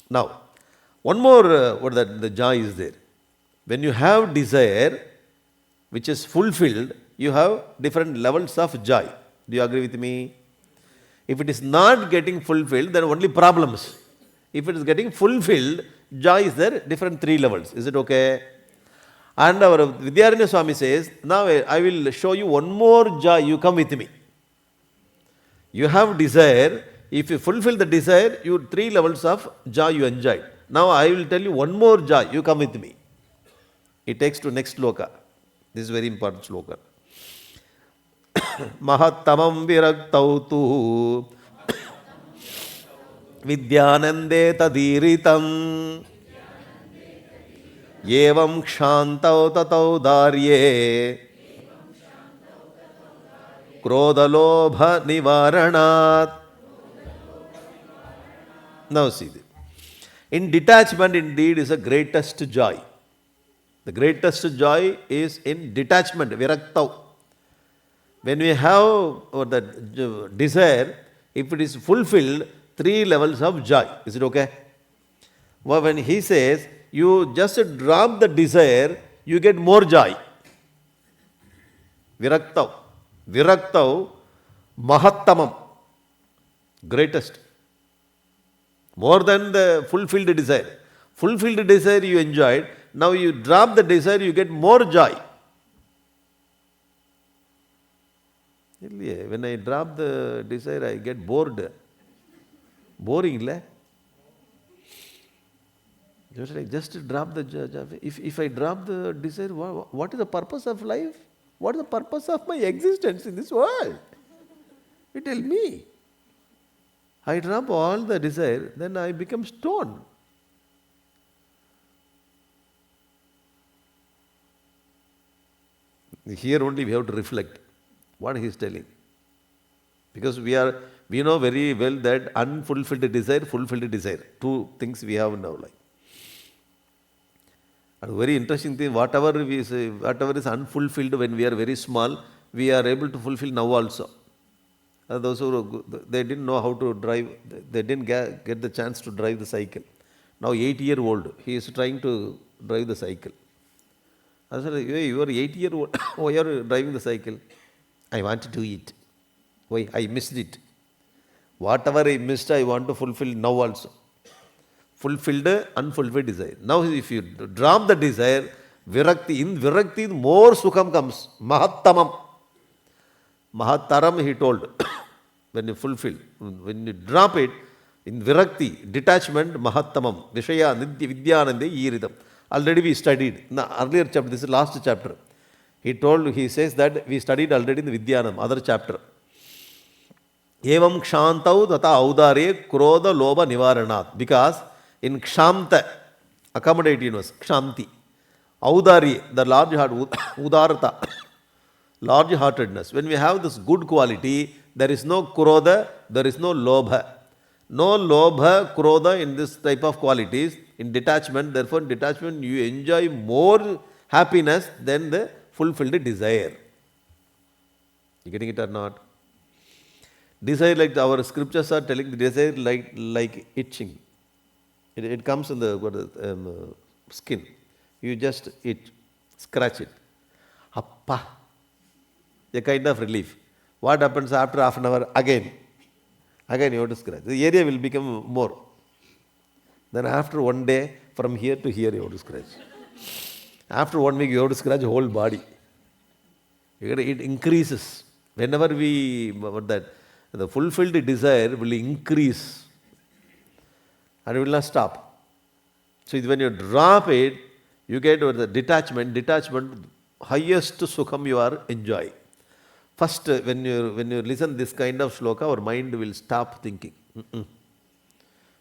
Now, one more, the joy is there. When you have desire, which is fulfilled, you have different levels of joy. Do you agree with me? If it is not getting fulfilled, then only problems. If it is getting fulfilled, joy is there, different 3 levels. Is it okay? And our Vidyaranya Swami says, now I will show you one more joy, you come with me. You have desire, if you fulfill the desire, you 3 levels of joy you enjoy. Now I will tell you one more joy, you come with me. It takes to next sloka. This is very important sloka. Mahattamam viraktau tu vidyanande tadiritam Yevam kshantau tatau darye krodalobha nivaranat. Now see this. In detachment indeed is the greatest joy. The greatest joy is in detachment, viraktau. When we have the desire, if it is fulfilled, 3 levels of joy. Is it okay? Well, when he says, you just drop the desire, you get more joy. Viraktau. Viraktau, mahattamam. Greatest. More than the fulfilled desire. Fulfilled desire you enjoyed, now you drop the desire, you get more joy. When I drop the desire, I get bored. Boring, le? Just drop the job. If I drop the desire, what is the purpose of life? What is the purpose of my existence in this world? You tell me. I drop all the desire, then I become stone. Here only we have to reflect what he is telling. Because we know very well that unfulfilled desire, fulfilled desire. 2 things we have in our life. And very interesting thing, whatever is unfulfilled when we are very small, we are able to fulfill now also. Those who they didn't know how to drive, they didn't get the chance to drive the cycle. Now 8-year-old, he is trying to drive the cycle. I said, hey, you are 8-year-old, why are you driving the cycle? I want to do it. Why? I missed it. Whatever I missed, I want to fulfill now also. Fulfilled, unfulfilled desire. Now if you drop the desire, virakti, in virakti more sukham comes. Mahattamam. Mahataram he told. When you fulfill, when you drop it, in virakti, detachment, mahattamam, vishaya, nidya, vidyanande, yiridam. Already we studied. In the earlier chapter, this is last chapter. He says that we studied already in the Vidyanam, other chapter. Evam kshantau tata audare krodha loba nivaranat. Because in kshanta, accommodate universe, kshanti. Audari, the large heart, udarata, large heartedness. When we have this good quality, there is no krodha, there is no lobha. No lobha, krodha in this type of qualities. In detachment, therefore in detachment you enjoy more happiness than the fulfilled desire. You getting it or not? Desire, like our scriptures are telling, the desire like itching. It comes in the skin. You just itch, scratch it. Appa. A kind of relief. What happens after half an hour? Again you have to scratch. The area will become more. Then after one day, from here to here you have to scratch. After 1 week, you have to scratch the whole body. It increases. Whenever the fulfilled desire will increase and it will not stop. So when you drop it, you get the detachment, highest sukham you are enjoy. First, when you listen this kind of shloka, our mind will stop thinking.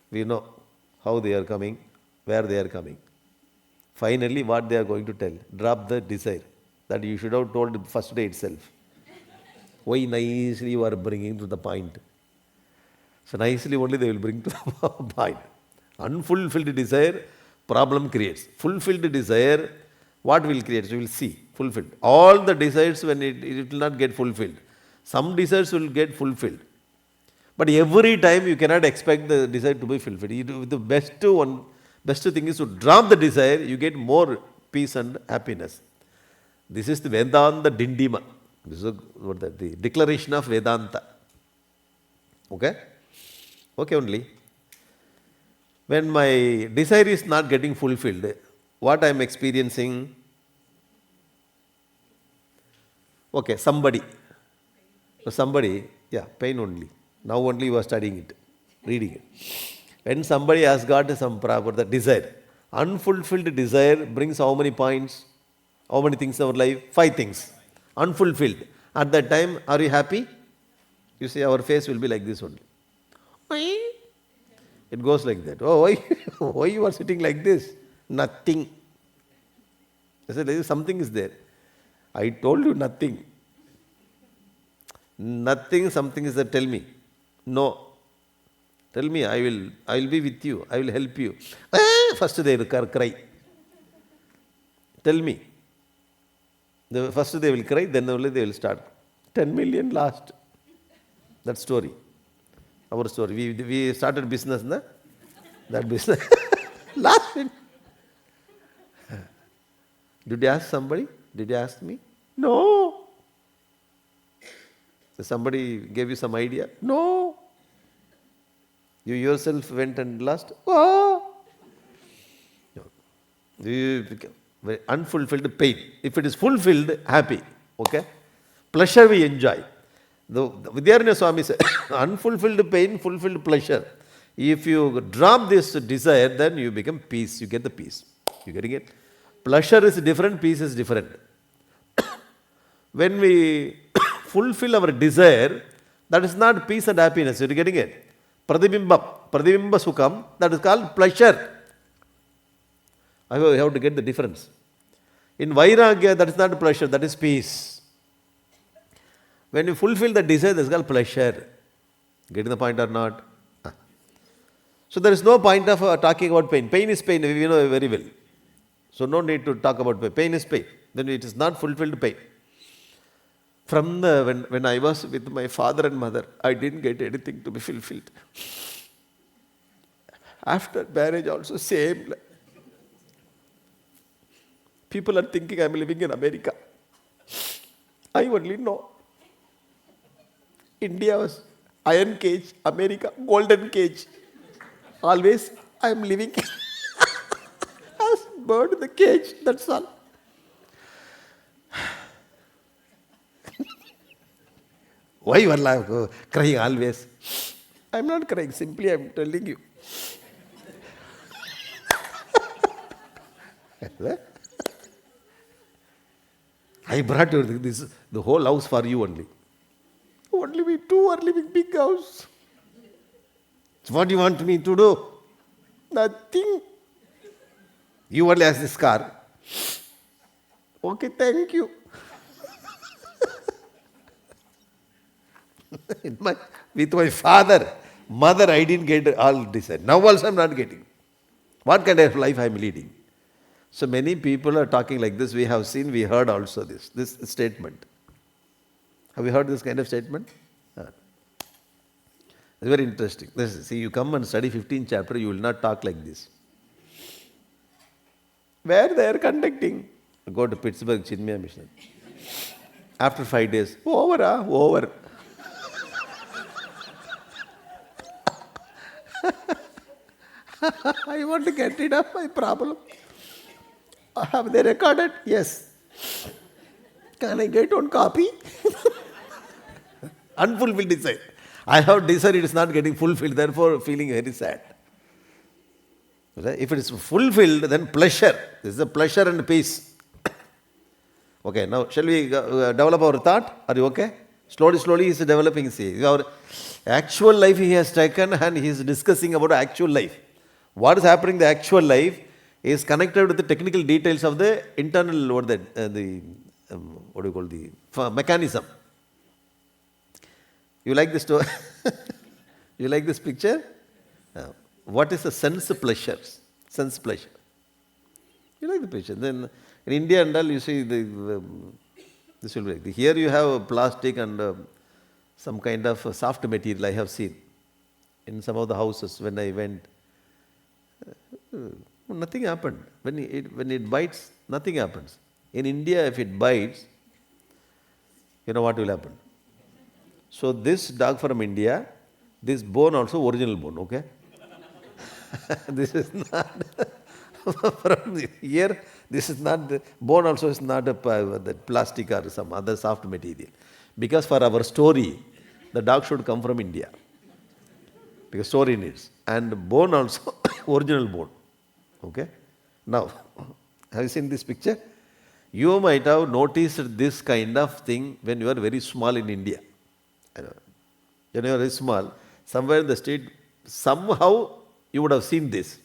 We know how they are coming, where they are coming. Finally, what they are going to tell, drop the desire. That you should have told first day itself. Why nicely you are bringing to the point. So nicely only they will bring to the point. Unfulfilled desire, problem creates. Fulfilled desire, what will create? So you will see, fulfilled. All the desires when it will not get fulfilled. Some desires will get fulfilled. But every time you cannot expect the desire to be fulfilled. The best thing is to drop the desire, you get more peace and happiness. This is the Vedanta Dindima. This is the declaration of Vedanta. Okay? Okay only. When my desire is not getting fulfilled, what I am experiencing? Okay, somebody, yeah, pain only. Now only you are studying it, reading it. When somebody has got some proper desire, unfulfilled desire brings how many points? How many things in our life? 5 things. Unfulfilled. At that time, are you happy? You see, our face will be like this only. Why? It goes like that. Oh, why? Why you are sitting like this? Nothing. I said, something is there. I told you nothing. Nothing, something is there. Tell me. No. Tell me, I will be with you. I will help you. First they will cry. Tell me. First they will cry, then only they will start. 10 million last. That story. Our story. We started business, na? That business. Last minute. Did you ask somebody? Did you ask me? No. So somebody gave you some idea? No. You yourself went and lost? Oh. You become very unfulfilled pain. If it is fulfilled, happy. Okay? Pleasure we enjoy. The Vidyaranya Swami said, unfulfilled pain, fulfilled pleasure. If you drop this desire, then you become peace. You get the peace. You getting it? Pleasure is different, peace is different. When we fulfill our desire, that is not peace and happiness. You're getting it? Pradibimba sukham, that is called pleasure. I have to get the difference. In Vairagya, that is not pleasure, that is peace. When you fulfill the desire, that is called pleasure. Getting the point or not? So there is no point of talking about pain. Pain is pain, we know very well. So no need to talk about pain. Pain is pain. Then it is not fulfilled pain. From when I was with my father and mother, I didn't get anything to be fulfilled. After marriage also same. People are thinking I am living in America. I only know. India was iron cage, America golden cage. Always I am living as bird in the cage, that's all. Why you are crying always? I am not crying, simply I am telling you. I brought you this, the whole house for you only. Only we two are living big house. So what do you want me to do? Nothing. You only has this car. Okay, thank you. With my father, mother, I didn't get all this. Now also I am not getting. What kind of life I am leading? So many people are talking like this. We have seen, we heard also this statement. Have you heard this kind of statement? It's very interesting. See, you come and study 15th chapter, you will not talk like this. Where they are conducting? Go to Pittsburgh, Chinmaya mission. After 5 days, over. I want to get rid of my problem. Have they recorded? Yes. Can I get one copy? Unfulfilled desire. I have desire, it is not getting fulfilled, therefore feeling very sad. If it is fulfilled, then pleasure. This is a pleasure and peace. Okay, now shall we develop our thought? Are you okay? Slowly he is developing. See, our actual life he has taken and he is discussing about actual life. What is happening in the actual life is connected with the technical details of the internal, what do you call the mechanism. You like this story? You like this picture? What is the sense pleasures? Sense pleasure. You like the picture? Then in India and all, you see this will be like here you have plastic and some kind of soft material I have seen in some of the houses when I went. Nothing happened. When it bites, nothing happens. In India, if it bites, you know what will happen? So this dog from India, this bone also original bone, okay? This is not from here. This is not the bone. Also is not the plastic or some other soft material. Because for our story, the dog should come from India. Because story needs. And bone also original bone. Okay? Now, have you seen this picture? You might have noticed this kind of thing when you are very small in India. When you are very small, somewhere in the street, somehow you would have seen this.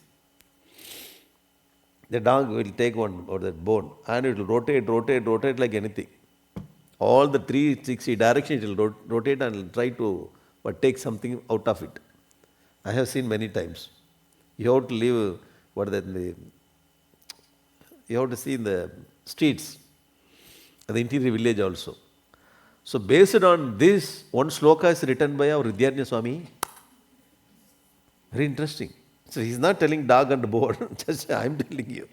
The dog will take one or that bone and it will rotate like anything. All the 360 directions it will rotate and try to take something out of it. I have seen many times. You have to live, you have to see in the streets, the interior village also. So based on this, one sloka is written by our Yajna Swami. Very interesting. So he is not telling dog and board, just I am telling you.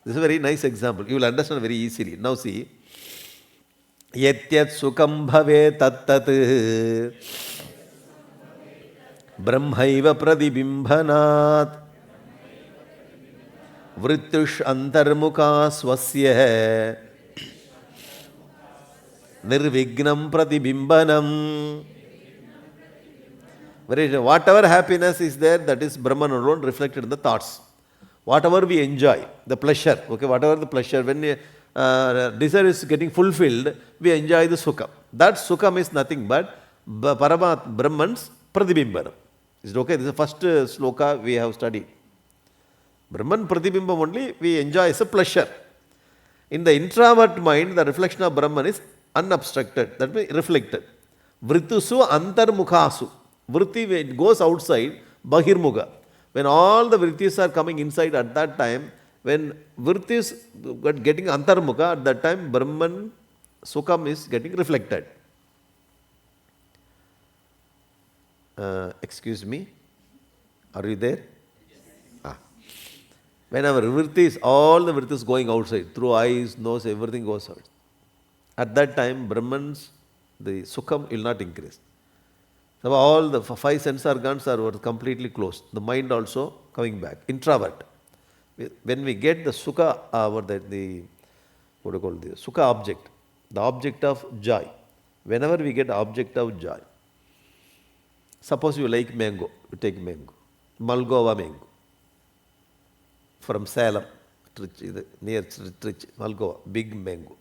This is a very nice example. You will understand very easily. Now see, Yatyat Sukam Bhave Tat Tat Brahmaiva Pradibimbanat Vrityush Antarmukha Swasya Nirvignam Pratibimbanam. Whatever happiness is there, that is Brahman alone reflected in the thoughts. Whatever we enjoy, the pleasure, okay, whatever the pleasure, when desire is getting fulfilled, we enjoy the sukham. That sukham is nothing but Brahman's pratibimbanam. Is it okay? This is the first sloka we have studied. Brahman pratibimbanam only we enjoy as a pleasure. In the introvert mind, the reflection of Brahman is unobstructed, that means reflected. Vritusu antarmukhasu. Vritti, when it goes outside, bahirmuga. When all the vrittis are coming inside at that time, when vrittis getting antarmukha, at that time Brahman sukham is getting reflected. Excuse me, are you there? Yes. When our vrittis, all the vrittis going outside, through eyes, nose, everything goes out. At that time, Brahman's, the sukham will not increase. So all the five sense organs are completely closed. The mind also coming back. Introvert. When we get the sukha, or the what do you call the sukha object, the object of joy. Whenever we get object of joy, suppose you like mango, you take mango, Malgova mango from Salem, near Trichy, Malgova, big mango.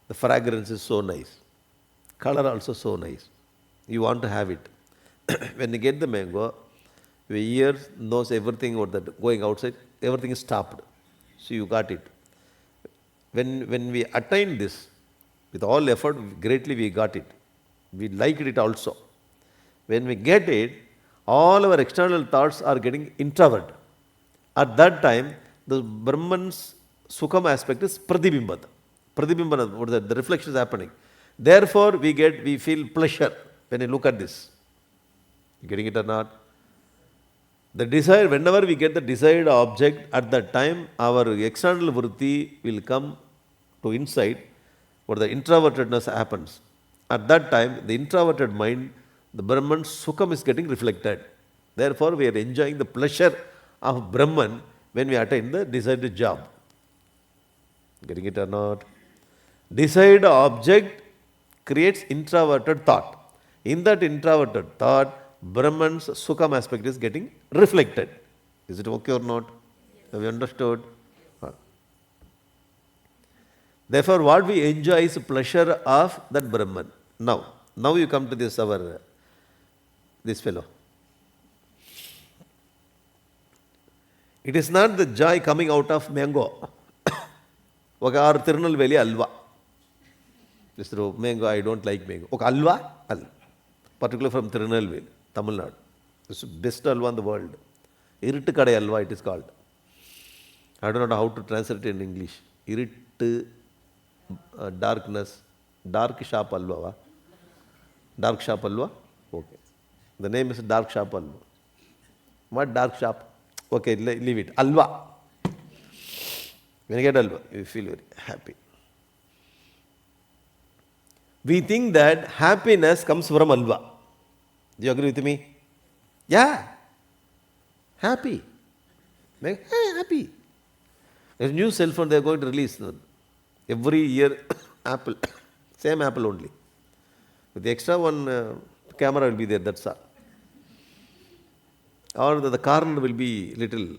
The fragrance is so nice, color also so nice. You want to have it. When you get the mango, your ears, nose, everything what that going outside, everything is stopped. So you got it. When we attain this, with all effort, greatly we got it. We liked it also. When we get it, all our external thoughts are getting introvert. At that time, the Brahman's Sukham aspect is Pradibimbat. Pradibimbat, the reflection is happening. Therefore, we feel pleasure when you look at this. You getting it or not? The desire, whenever we get the desired object, at that time, our external vritti will come to inside, where the introvertedness happens. At that time, the introverted mind, the Brahman's Sukham is getting reflected. Therefore, we are enjoying the pleasure of Brahman when we attain the desired job. Getting it or not? Desired object creates introverted thought. In that introverted thought, Brahman's Sukham aspect is getting reflected. Is it okay or not? Have you understood? Therefore, what we enjoy is pleasure of that Brahman. Now you come to this fellow. It is not the joy coming out of mango or Tirunelveli alva. Mr. Mango, I don't like mango. Okay, alva? Particularly from Tirunelveli, Tamil Nadu. It's the best alva in the world. Irittukadai alva it is called. I don't know how to translate it in English. Darkness, dark shop alva. Dark shop alva? Okay. The name is dark shop alva. What dark shop? Okay, leave it. Alva. When you get alva, you feel very happy. We think that happiness comes from alva. Do you agree with me? Yeah. Happy. Happy. There's a new cell phone they are going to release. Every year, Apple. Same Apple only. With the extra one camera will be there, that's all. Or the corner will be little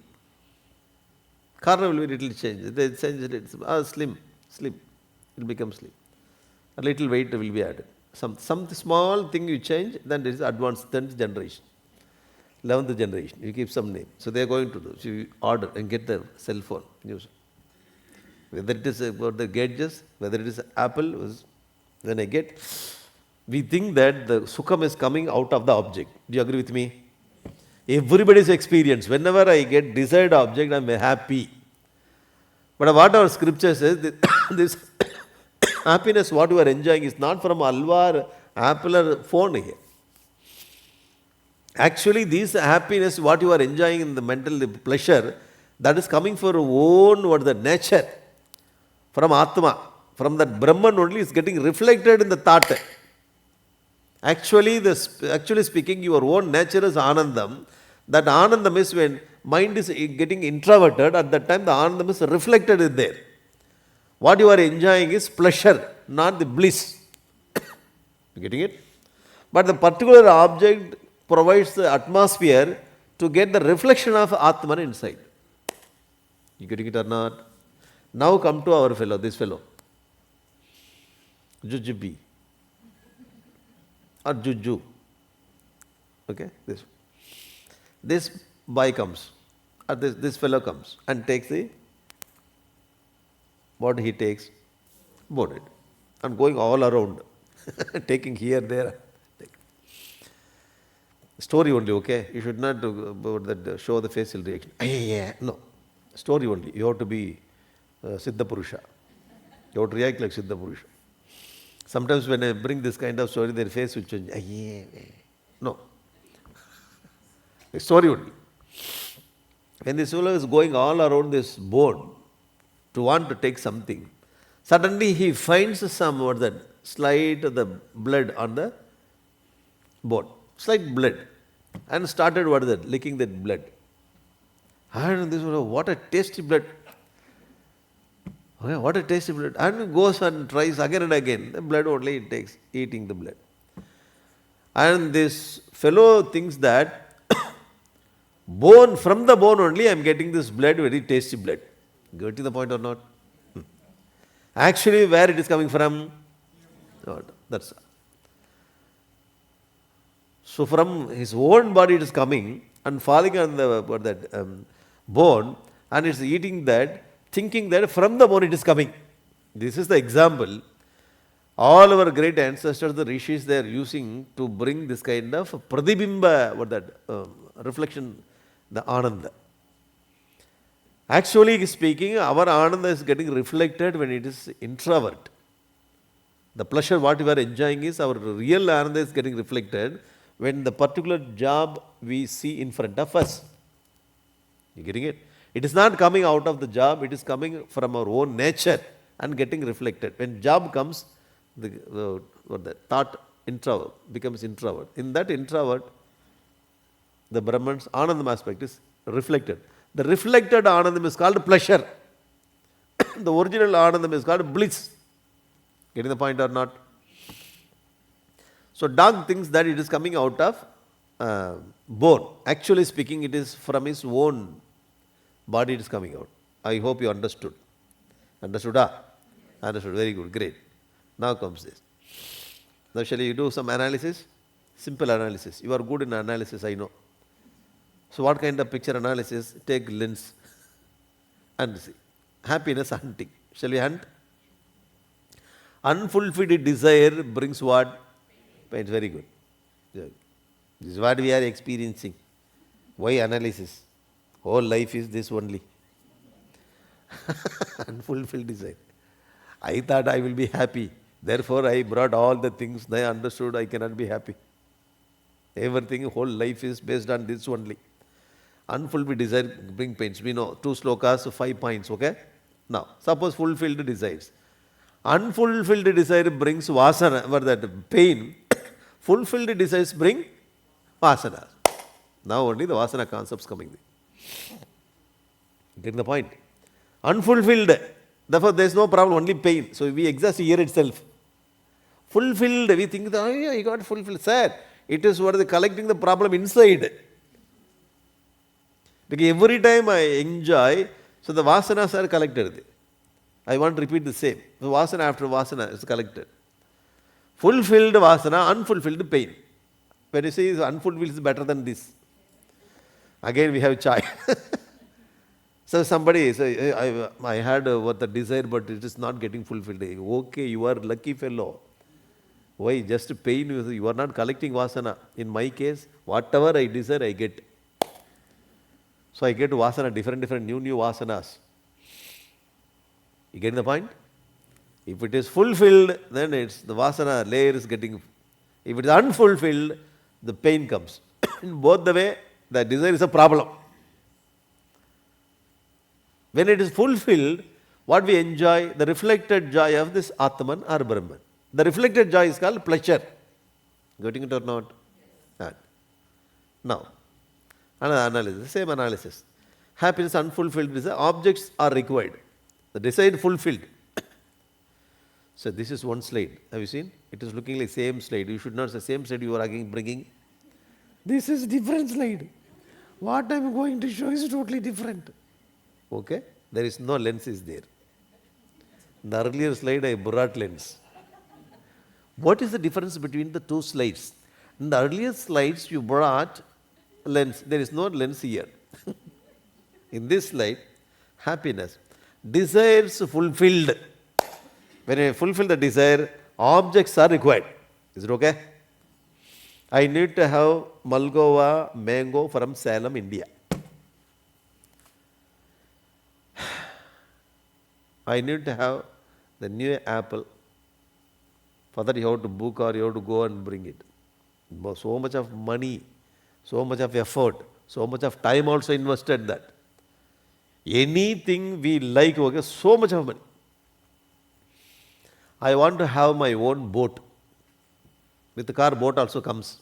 changed. They change it, slim. It will become slim. A little weight will be added. Some small thing you change, then there is advanced 10th generation, 11th generation. You keep some name. So they are going to do. So you order and get the cell phone. Use. Whether it is about the gadgets, whether it is Apple, when I get, we think that the Sukham is coming out of the object. Do you agree with me? Everybody's experience. Whenever I get desired object, I am happy. But what our scripture says, this happiness what you are enjoying is not from alva or apple or phone here. Actually, this happiness what you are enjoying in the mental pleasure, that is coming from your own the nature, from Atma, from that Brahman only is getting reflected in the thought. Actually speaking, your own nature is Anandam. That Anandam is when mind is getting introverted, at that time the Anandam is reflected in there. What you are enjoying is pleasure, not the bliss. You getting it? But the particular object provides the atmosphere to get the reflection of Atman inside. You getting it or not? Now come to our fellow, this fellow. Jujubee. Or Juju. Okay, this boy comes, or this fellow comes and takes what he takes, boarded, and going all around, taking here, there. Story only, okay? You should not show the facial reaction. Yeah. No, story only. You have to be Siddha Purusha. You have to react like Siddha Purusha. Sometimes when I bring this kind of story, their face will change. No. Story only. When this fellow is going all around this board to want to take something, suddenly he finds some slight of the blood on the bone, slight blood, and started what is that? Licking that blood. And this was what a tasty blood. Okay, what a tasty blood. And goes and tries again and again. The blood only it takes, eating the blood. And this fellow thinks that bone, from the bone only I am getting this blood, very tasty blood. Getting the point or not? Actually, where it is coming from? Not. That's all. So from his own body it is coming and falling on the bone, and it's eating that, thinking that from the bone it is coming. This is the example. All our great ancestors, the rishis, they are using to bring this kind of pradibimba, reflection, the ananda. Actually speaking, our ananda is getting reflected when it is introvert. The pleasure what we are enjoying is our real ananda is getting reflected when the particular job we see in front of us. You getting it? It is not coming out of the job, it is coming from our own nature and getting reflected. When job comes, the thought introvert becomes introvert. In that introvert, the Brahman's Anandam aspect is reflected. The reflected Anandam is called pleasure. The original Anandam is called bliss. Getting the point or not? So dog thinks that it is coming out of bone. Actually speaking, it is from his own body it is coming out. I hope you understood. Understood? Understood. Very good. Great. Now comes this. Now shall you do some analysis? Simple analysis. You are good in analysis, I know. So what kind of picture analysis? Take lens and see. Happiness hunting. Shall we hunt? Unfulfilled desire brings what? Pain. Very good. This is what we are experiencing. Why analysis? Whole life is this only. Unfulfilled desire. I thought I will be happy. Therefore I brought all the things. I understood I cannot be happy. Everything, whole life is based on this only. Unfulfilled desire bring pains. We know 2 slokas, 5 points, okay? Now, suppose fulfilled desires. Unfulfilled desire brings vasana, or that pain. Fulfilled desires bring vasana. Now only the vasana concepts coming. Getting the point? Unfulfilled. Therefore there is no problem, only pain. So we exhaust here itself. Fulfilled, we think that, oh yeah, you got fulfilled. Sir, it is what is collecting the problem inside. Because every time I enjoy, so the vasanas are collected. I want to repeat the same. So vasana after vasana is collected. Fulfilled vasana, unfulfilled pain. When you say unfulfilled is better than this. Again we have chai. So somebody say, I had what the desire, but it is not getting fulfilled. Okay, you are lucky fellow. Why? Just pain, you are not collecting vasana. In my case, whatever I desire, I get. So I get vasana, different new vasanas. You get the point? If it is fulfilled, then it's the vasana layer is getting. If it is unfulfilled, the pain comes. In both the way, the desire is a problem. When it is fulfilled, what we enjoy, the reflected joy of this Atman or Brahman. The reflected joy is called pleasure. Getting it or not? Yes. Now, another analysis, same analysis. Happiness, unfulfilled desire, objects are required. The desire fulfilled. So this is one slide. Have you seen? It is looking like same slide. You should not say same slide you are again bringing. This is different slide. What I am going to show is totally different. Okay? There is no lens is there. In the earlier slide I brought lens. What is the difference between the 2 slides? In the earlier slides you brought lens. There is no lens here. In this slide, happiness. Desires fulfilled. When I fulfill the desire, objects are required. Is it okay? I need to have Malgova mango from Salem, India. I need to have the new apple. For that you have to book or you have to go and bring it. So much of money, so much of effort, so much of time also invested in that. Anything we like, okay, so much of money. I want to have my own boat. With the car, boat also comes.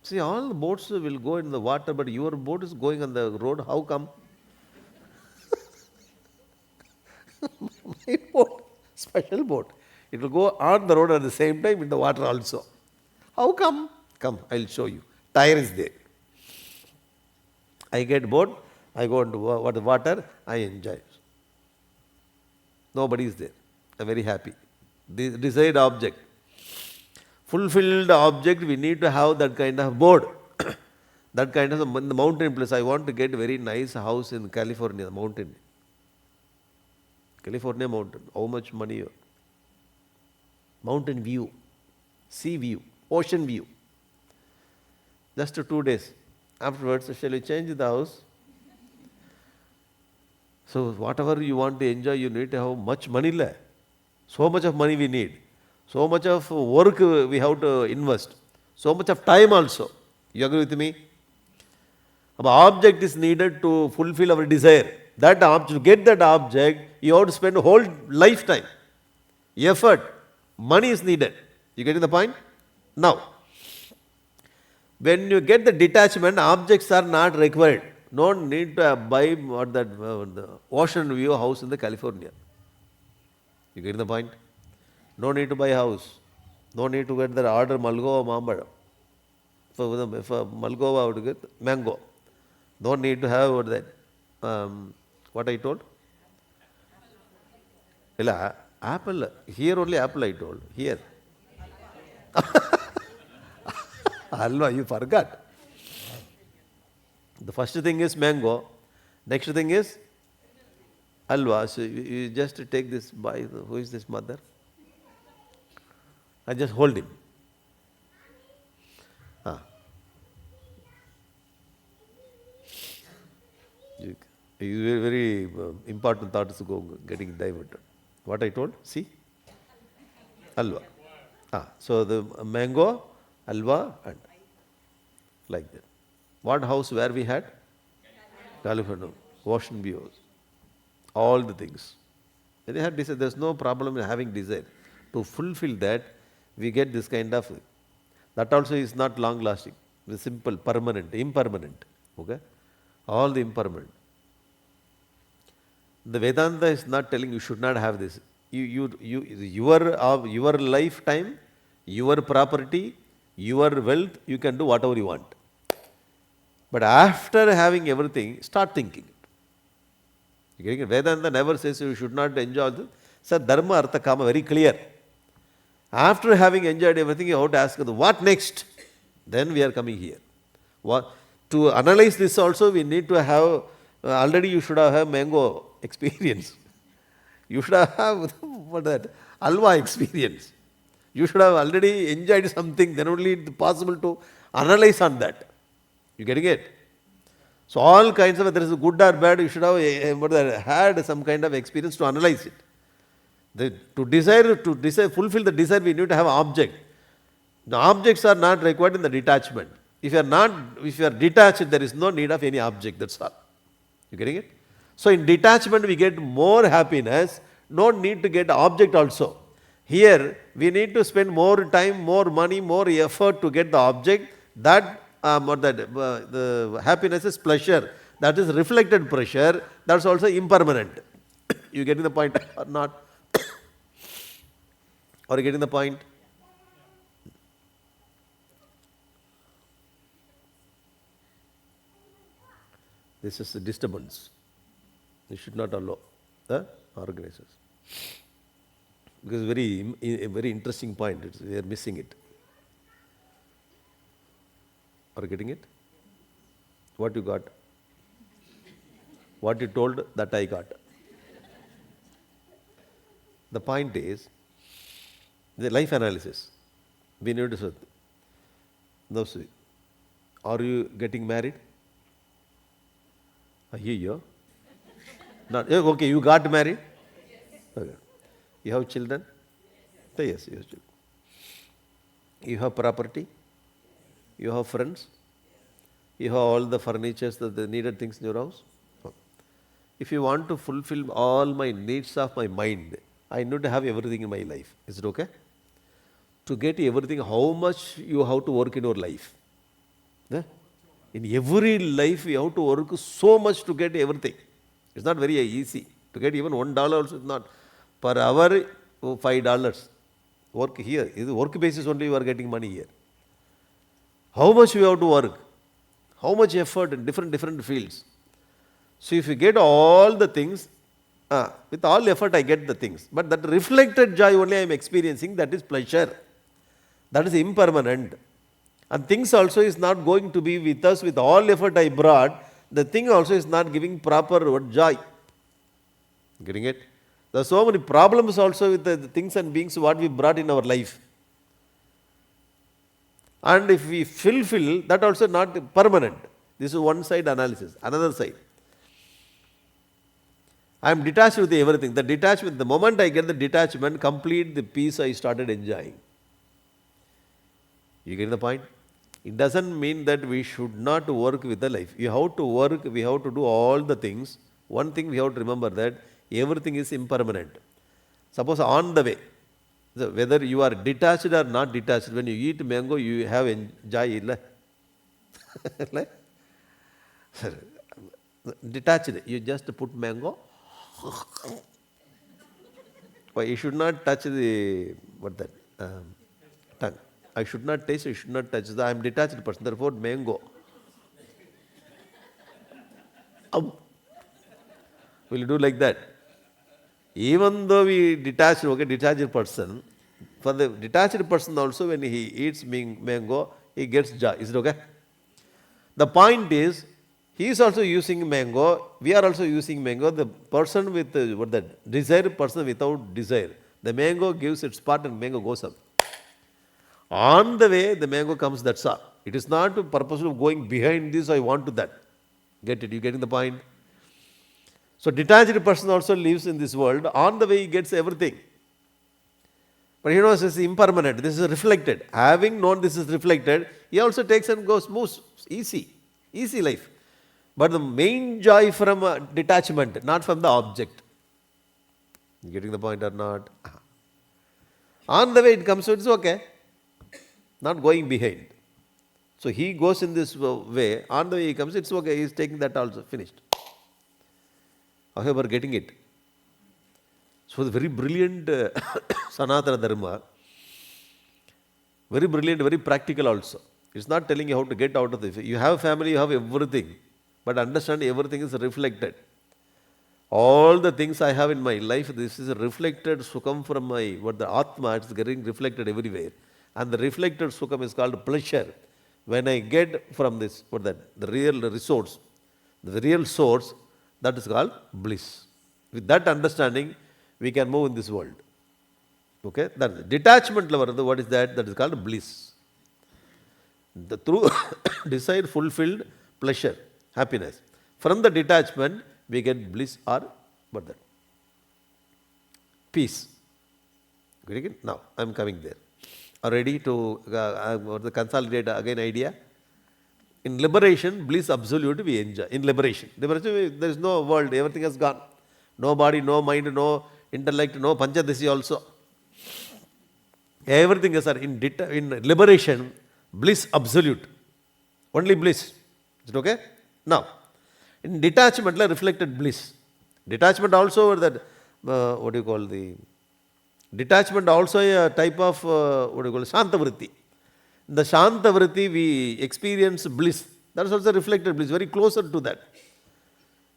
See, all the boats will go in the water, but your boat is going on the road. How come? My boat, special boat. It will go on the road at the same time in the water also. How come? Come, I'll show you. Tire is there. I get boat, I go into water, I enjoy. Nobody is there. I'm very happy. Desired object. Fulfilled object, we need to have that kind of board. That kind of in the mountain place. I want to get a very nice house in California, mountain. California mountain. How much money? Mountain view, sea view, ocean view. Just 2 days. Afterwards, shall we change the house? So whatever you want to enjoy, you need to have much money. So much of money we need. So much of work we have to invest. So much of time also. You agree with me? An object is needed to fulfill our desire. That object, to get that object, you have to spend a whole lifetime. Effort. Money is needed. You getting the point? Now, when you get the detachment, objects are not required. No need to buy the ocean view house in the California. You getting the point? No need to buy a house. No need to get the order Malgova Mambada. For Malgova, I would get mango. No need to have that. What I told? Apple. Here only apple I told. Here. Halwa, you forgot. The first thing is mango. Next thing is halwa. So you just take this by, who is this mother? I just hold him. Very important thoughts go getting diverted. What I told? See? Halwa. So the mango, halwa, and like that. What house where we had? California. Ocean views. All the things. When they had desire, there's no problem in having desire. To fulfill that, we get this kind of, that also is not long lasting. It's simple, permanent, impermanent. Okay? All the impermanent. The Vedanta is not telling you should not have this. Your lifetime, your property, your wealth, you can do whatever you want. But after having everything, start thinking. Vedanta never says you should not enjoy this. Sir, Dharma, Artha, Kama, very clear. After having enjoyed everything, you have to ask, what next? Then we are coming here. To analyze this also, we need to have, already you should have mango experience. You should have halwa experience. You should have already enjoyed something, then only it's possible to analyze on that. You getting it? So all kinds of, whether it's good or bad, you should have had some kind of experience to analyze it. To fulfill the desire, we need to have an object. The objects are not required in the detachment. If you are detached, there is no need of any object, that's all. You getting it? So in detachment, we get more happiness, no need to get object also. Here, we need to spend more time, more money, more effort to get the object. The happiness is pleasure. That is reflected pleasure. That's also impermanent. You getting the point or not? Are you getting the point? This is a disturbance. You should not allow the organizers. Because a very interesting point. We are missing it. Are you getting it? What you got? What you told, that I got. The point is, the life analysis. We need to say, no, see. Are you getting married? I hear you. Not, okay, you got married? Yes. Okay. You have children? Yes, you have children. You have property? You have friends? You have all the furniture, the needed things in your house? Okay. If you want to fulfill all my needs of my mind, I need to have everything in my life. Is it okay? To get everything, how much you have to work in your life? Yeah? In every life, we have to work so much to get everything. It's not very easy. To get even $1 also is not. Per hour, $5. Work here. Is work basis only you are getting money here. How much we have to work? How much effort in different fields? So if you get all the things, with all effort I get the things. But that reflected joy only I am experiencing, that is pleasure. That is impermanent. And things also is not going to be with us with all effort I brought. The thing also is not giving proper joy. Getting it? There are so many problems also with the things and beings what we brought in our life. And if we fulfill, that also not permanent. This is one side analysis. Another side. I am detached with everything. The detachment, the moment I get the detachment, complete the peace I started enjoying. You get the point? It doesn't mean that we should not work with the life. You have to work, we have to do all the things. One thing we have to remember that everything is impermanent. Suppose on the way, whether you are detached or not detached, when you eat mango, you have enjoy. Detached, you just put mango. Why you should not touch the tongue. I should not taste, I should not touch. I am detached person, therefore mango. Will you do like that? Even though we detached person, for the detached person also when he eats mango, he gets joy. Is it okay? The point is, he is also using mango, we are also using mango. The person with desire, person without desire. The mango gives its part and mango goes up. On the way, the mango comes, that's all. It is not the purpose of going behind this, I want to that. Get it? You getting the point? So detached person also lives in this world. On the way, he gets everything. But he knows this is impermanent. This is reflected. Having known this is reflected, he also takes and goes, moves. Easy life. But the main joy from detachment, not from the object. You getting the point or not? On the way it comes, so it's okay. Not going behind. So he goes in this way, on the way he comes, it's okay, he is taking that also, finished. However, getting it. So the very brilliant Sanatana Dharma, very brilliant, very practical also. It's not telling you how to get out of this. You have family, you have everything, but understand everything is reflected. All the things I have in my life, this is a reflected sukham from my, the Atma, it's getting reflected everywhere. And the reflected sukham is called pleasure. When I get from this, the real resource, the real source, that is called bliss. With that understanding, we can move in this world. Okay? That detachment level, what is that? That is called bliss. The through desire fulfilled pleasure, happiness. From the detachment, we get bliss or peace. Now, I am coming there. Are ready to consolidate again idea? In liberation, bliss absolute we enjoy. In liberation, there is no world, everything has gone. No body, no mind, no intellect, no Panchadasi also. Everything is in liberation, bliss absolute. Only bliss. Is it okay? Now, in detachment, reflected bliss. Detachment also detachment also a type of Shantavritti. In the Shantavritti, we experience bliss. That is also reflected bliss, very closer to that.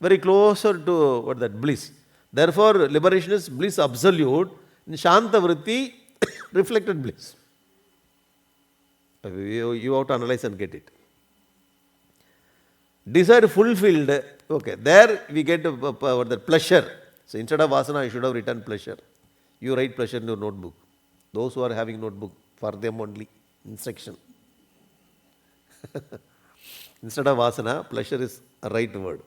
Very closer to bliss. Therefore, liberation is bliss absolute. In Shantavritti, reflected bliss. You have to analyze and get it. Desire fulfilled, okay, there we get the pleasure. So instead of vasana, I should have written pleasure. You write pleasure in your notebook. Those who are having notebook, for them only, instruction. Instead of vasana, pleasure is a right word.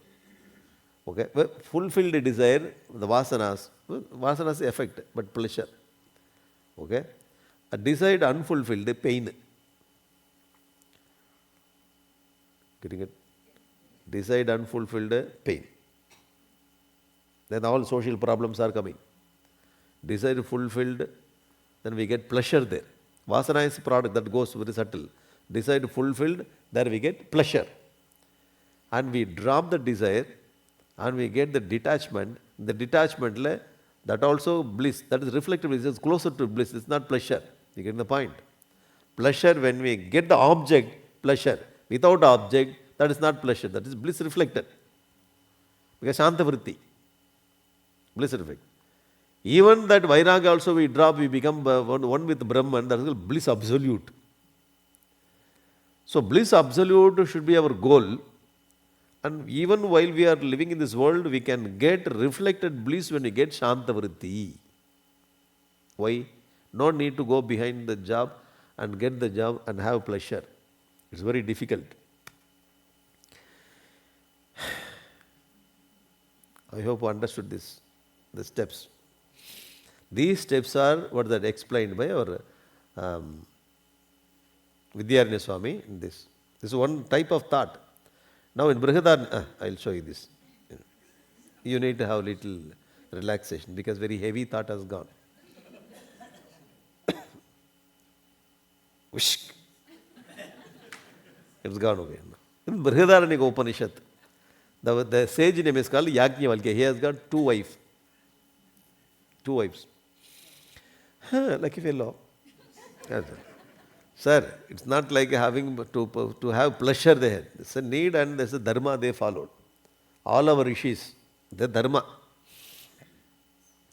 Okay, well, fulfilled desire, the vasanas effect, but pleasure. Okay, a desired unfulfilled pain. Getting it? Desired unfulfilled pain. Then all social problems are coming. Desire fulfilled, then we get pleasure there. Vasana is a product that goes very subtle. desire fulfilled, there we get pleasure. And we drop the desire and we get the detachment. The detachment, that also bliss, that is reflective bliss, is closer to bliss, it's not pleasure. You get the point? Pleasure, when we get the object, pleasure. Without object, that is not pleasure, that is bliss reflected. Because Shanta Vritti, bliss reflected. Even that Vairagya also we drop, we become one with Brahman, that is called bliss absolute. So bliss absolute should be our goal. And even while we are living in this world, we can get reflected bliss when we get Shanta Vritti. Why? No need to go behind the job and get the job and have pleasure. It's very difficult. I hope you understood this, the steps. These steps are what that explained by our Vidyaranya Swami in this. This is one type of thought. Now in Brihadaranya, I'll show you this. You need to have little relaxation because very heavy thought has gone. Whoosh. It's gone away. In Brihadaranya Upanishad, the sage name is called Yajna. He has got two wives. Two wives. Lucky fellow. Sir, it's not like having to have pleasure there. It's a need and there's a dharma they followed. All our rishis, the dharma.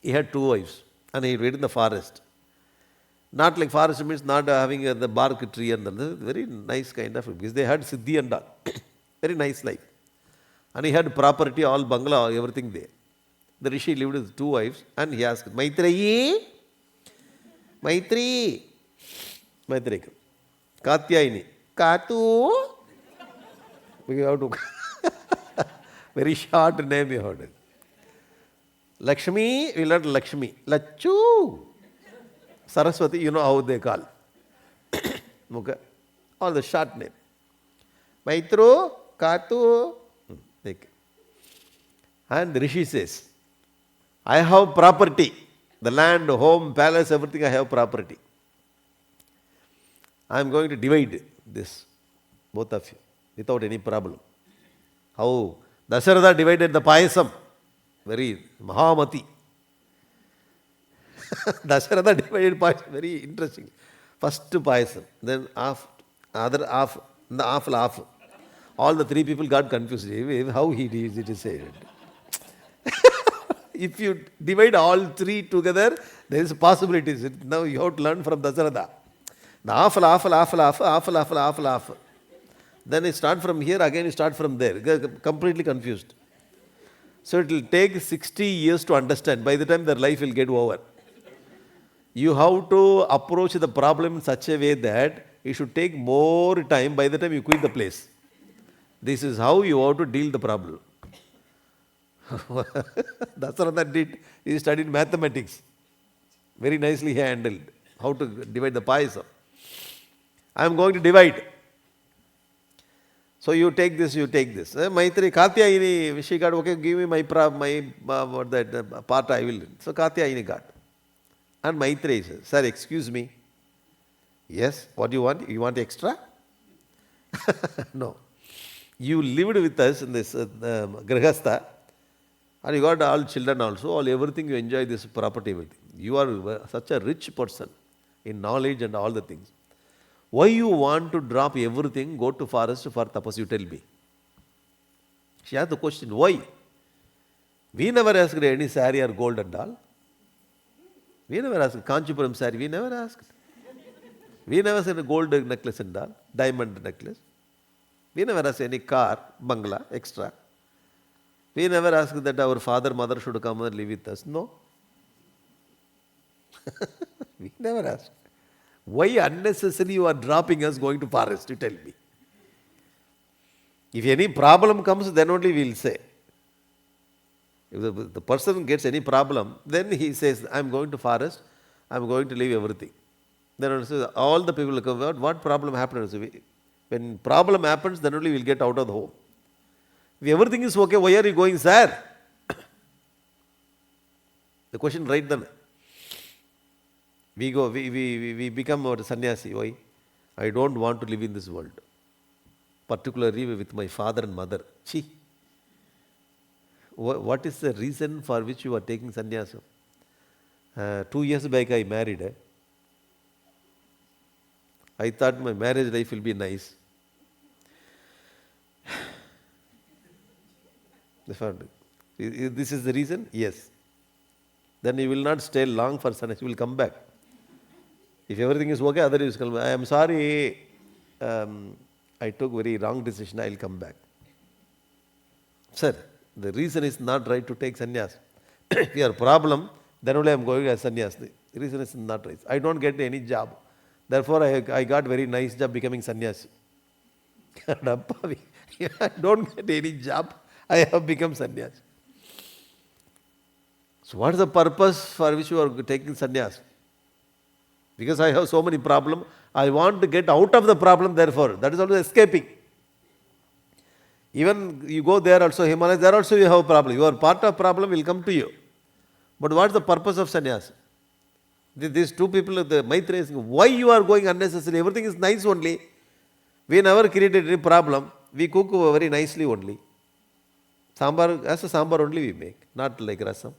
He had two wives and he lived in the forest. Not like forest means not having the bark tree and all. Very nice kind of, because they had siddhi and all. Very nice life. And he had property, all bangla, everything there. The rishi lived with two wives and he asked, Maitreyi, Maitri, Maitreyi, Katyayini, Katu. We have to very short name you heard. Lakshmi, we learned Lakshmi. Lachu. Saraswati, you know how they call. Okay. All the short name. Maitro, Katu. And the Rishi says, I have property. The land, home, palace, everything I have property. I am going to divide this, both of you, without any problem. How Dasharatha divided the payasam. Very Mahamati. Dasharatha divided payasam. Very interesting. First payasam, then half, other half, the half. All the three people got confused. How he did it is said. If you divide all three together, there is possibilities. Now you have to learn from Dasharatha. The half. Then you start from here, again you start from there. Completely confused. So it will take 60 years to understand. By the time their life will get over. You have to approach the problem in such a way that it should take more time by the time you quit the place. This is how you have to deal the problem. Dasharatha did. He studied mathematics. Very nicely he handled how to divide the payasam. I am going to divide. So you take this, you take this. Maitri, Katyayini, she got, okay, give me my part I will. So Katyayini got. And Maitri says, sir, excuse me. Yes, what do you want? You want extra? No. You lived with us in this Grihastha. And you got all children also, all everything you enjoy this property with. You are such a rich person in knowledge and all the things. Why you want to drop everything, go to forest for tapas, you tell me. She asked the question, why? We never asked any saree or gold and all. We never asked Kanchipuram saree, we never asked. We never said a gold necklace and all, diamond necklace. We never asked any car, bangla, extra. We never asked that our father, mother should come and live with us. No. We never asked. Why unnecessarily you are dropping us going to forest? You tell me. If any problem comes, then only we will say. If the person gets any problem, then he says, I am going to forest, I am going to leave everything. Then all the people will come out, what problem happened? When problem happens, then only we will get out of the home. If everything is okay, why are you going, sir? The question right then. We become a sannyasi. Why? I don't want to live in this world. Particularly with my father and mother. Chi. What is the reason for which you are taking sannyasa? 2 years back I married. I thought my marriage life will be nice. This is the reason? Yes. Then you will not stay long for sannyasa, you will come back. If everything is okay, otherwise come back. I am sorry, I took very wrong decision, I will come back. Sir, the reason is not right to take sannyas. If you have a problem, then only I am going as sannyas. The reason is not right. I don't get any job. Therefore, I got very nice job becoming sannyasi. I don't get any job, I have become sannyasi. So what is the purpose for which you are taking sannyas? Because I have so many problems, I want to get out of the problem, therefore. That is also escaping. Even you go there also, Himalayas, there also you have a problem. Your part of problem will come to you. But what is the purpose of sannyas? These two people, the Maitreya is saying, why you are going unnecessarily? Everything is nice only. We never created any problem. We cook very nicely only. Sambar, as a sambar only we make, not like rasam.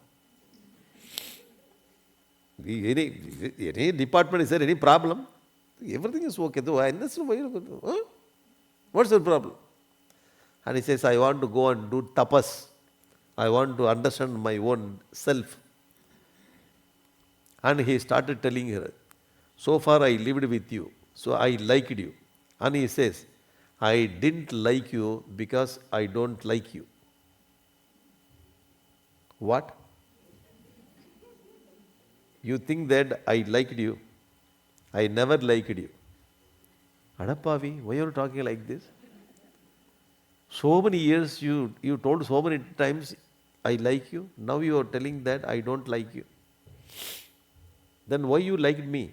Any department, is there any problem? Everything is okay. What's the problem? And he says, I want to go and do tapas. I want to understand my own self. And he started telling her, so far I lived with you, so I liked you. And he says, I didn't like you because I don't like you. What? You think that I liked you? I never liked you. Adapavi, why are you talking like this? So many years you told so many times, I like you. Now you are telling that I don't like you. Then why you liked me?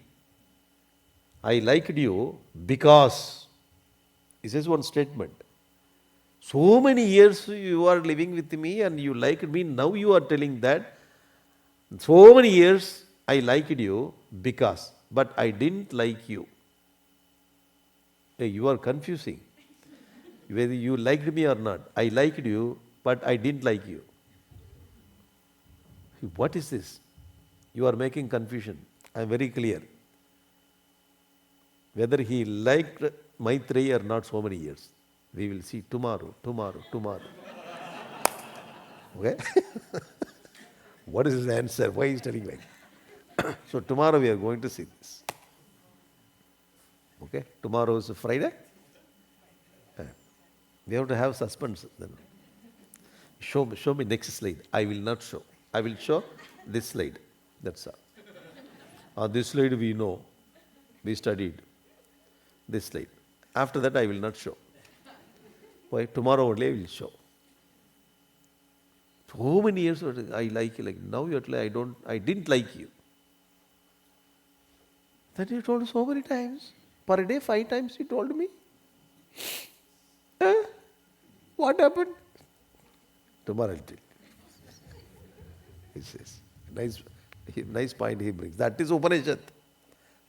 I liked you because, he says one statement. So many years you are living with me and you liked me. Now you are telling that so many years I liked you because, but I didn't like you. Hey, you are confusing. Whether you liked me or not. I liked you, but I didn't like you. What is this? You are making confusion. I am very clear. Whether he liked Maitreya or not so many years. We will see tomorrow. Okay? What is his answer? Why is he telling like that? So tomorrow we are going to see this. Okay? Tomorrow is Friday. We have to have suspense then. Show me next slide. I will not show. I will show this slide. That's all. On this slide we know. We studied this slide. After that I will not show. Why? Tomorrow only I will show. So many years I like you. Like now you are telling I didn't like you. That you told so many times. Per day 5 times you told me. What happened? Tomorrow I'll tell you. He says. Nice point he brings. That is Upanishad.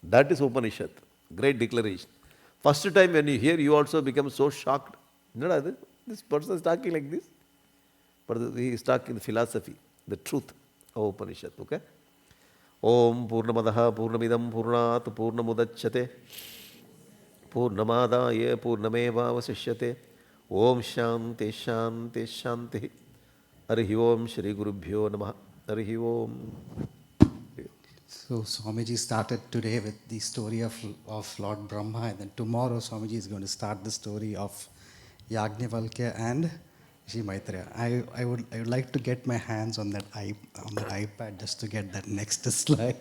That is Upanishad. Great declaration. First time when you hear, you also become so shocked. This person is talking like this. But he is talking the philosophy, the truth of Upanishad. Okay? Om Purnamadaha Purnamidam Purnat Purnamudachyate Purnamadaya Purnameva Vasishyate Om Shanti Shanti Shanti Arihi Om Shri Gurubhyo Namaha Arihi Om. So Swamiji started today with the story of Lord Brahma, and then tomorrow Swamiji is going to start the story of Yajnavalkya and Shri Maitreya. I would like to get my hands on that iPad just to get that next slide.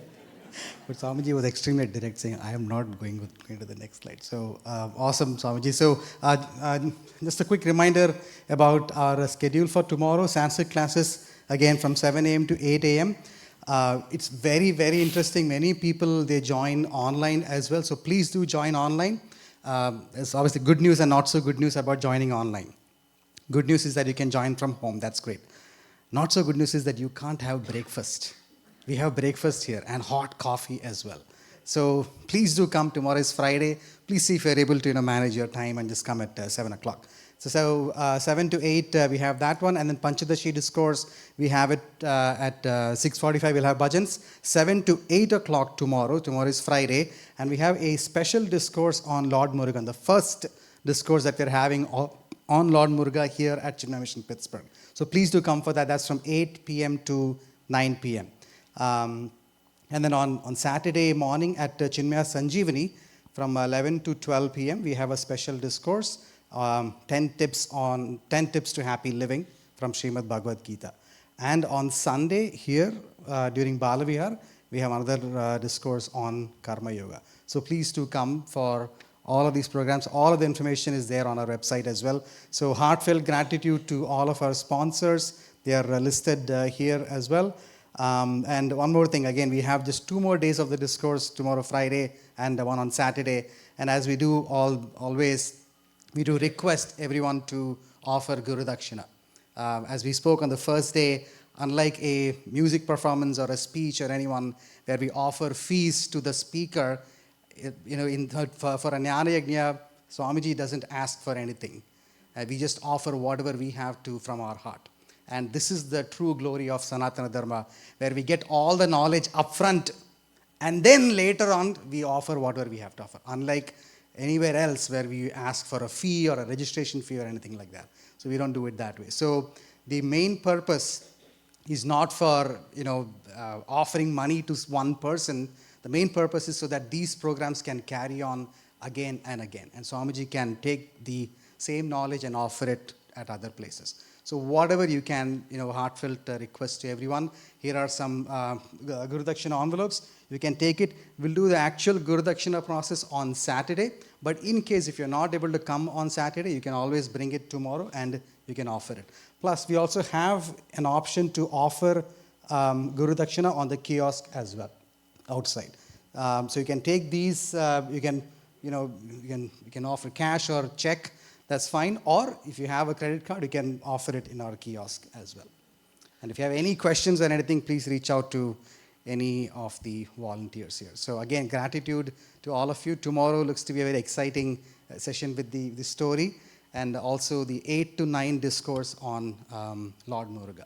But Swamiji was extremely direct, saying, I am not going to the next slide. So awesome, Swamiji. So just a quick reminder about our schedule for tomorrow. Sanskrit classes, again, from 7 a.m. to 8 a.m. It's very, very interesting. Many people, they join online as well. So please do join online. There's obviously good news and not so good news about joining online. Good news is that you can join from home. That's great. Not so good news is that you can't have breakfast. We have breakfast here and hot coffee as well. So please do come. Tomorrow is Friday. Please see if you're able to manage your time and just come at 7 o'clock. So 7 to 8, we have that one. And then Panchadasi discourse, we have it at 6:45, we'll have bhajans. 7 to 8 o'clock tomorrow. Tomorrow is Friday. And we have a special discourse on Lord Murugan, the first discourse that we're having on Lord Muruga here at Chinmaya Mission Pittsburgh. So please do come for that. That's from 8 p.m. to 9 p.m. And then on Saturday morning at Chinmaya Sanjeevani, from 11 to 12 p.m., we have a special discourse, 10 tips to happy living from Srimad Bhagavad Gita. And on Sunday here, during Balavihar, we have another discourse on Karma Yoga. So please do come for all of these programs. All of the information is there on our website as well. So heartfelt gratitude to all of our sponsors. They are listed here as well. And one more thing, again, we have just 2 more days of the discourse, tomorrow Friday and one on Saturday. And as we do always, we do request everyone to offer Guru Dakshina. As we spoke on the first day, unlike a music performance or a speech or anyone where we offer fees to the speaker, for a Jnana Yajna, Swamiji doesn't ask for anything. We just offer whatever we have to from our heart. And this is the true glory of Sanatana Dharma, where we get all the knowledge upfront, and then later on we offer whatever we have to offer. Unlike anywhere else where we ask for a fee or a registration fee or anything like that. So we don't do it that way. So the main purpose is not for offering money to one person. The main purpose is so that these programs can carry on again and again, and Swamiji can take the same knowledge and offer it at other places. So whatever you can, heartfelt request to everyone. Here are some Guru Dakshina envelopes. You can take it. We'll do the actual Guru Dakshina process on Saturday. But in case if you're not able to come on Saturday, you can always bring it tomorrow and you can offer it. Plus, we also have an option to offer Guru Dakshina on the kiosk as well, outside. So you can take these. You can offer cash or check. That's fine. Or if you have a credit card, you can offer it in our kiosk as well. And if you have any questions or anything, please reach out to any of the volunteers here. So again, gratitude to all of you. Tomorrow looks to be a very exciting session with the story, and also the 8 to 9 discourse on Lord Muruga.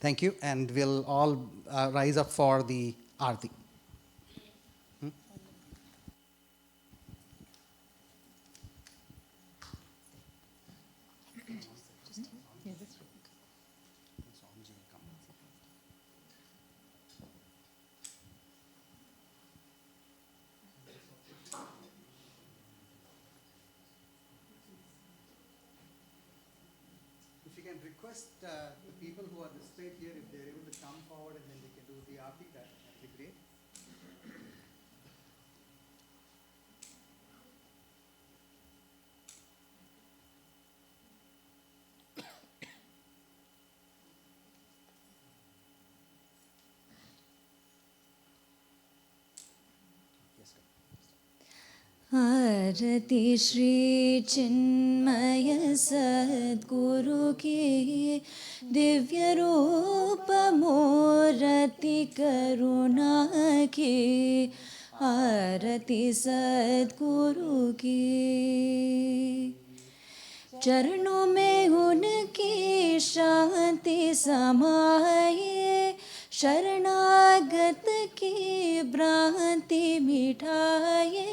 Thank you, and we'll all rise up for the Aarti. If you can request the people who are displayed here, if they're able to come forward and then they can do the Aarti, that would be great. आरती श्री चिन्मय सद्गुरु की दिव्य रूप मूर्ति करुणा की आरती सद्गुरु की चरणों में उनकी शांति समाये शरणागत की भ्रांति मिटाए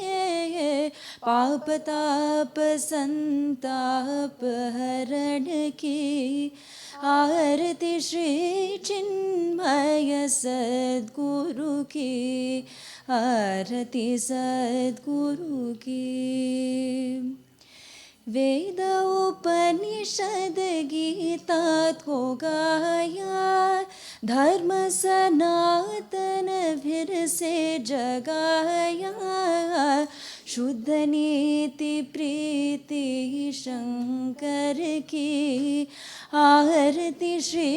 पाप ताप संताप हरण की आरती श्री चिन्मय सद्गुरु की आरती सद्गुरु की वेद उपनिषद गीता को गाया धर्म सनातन फिर से जगाया शुद्ध नीति प्रीति शंकर की आरती श्री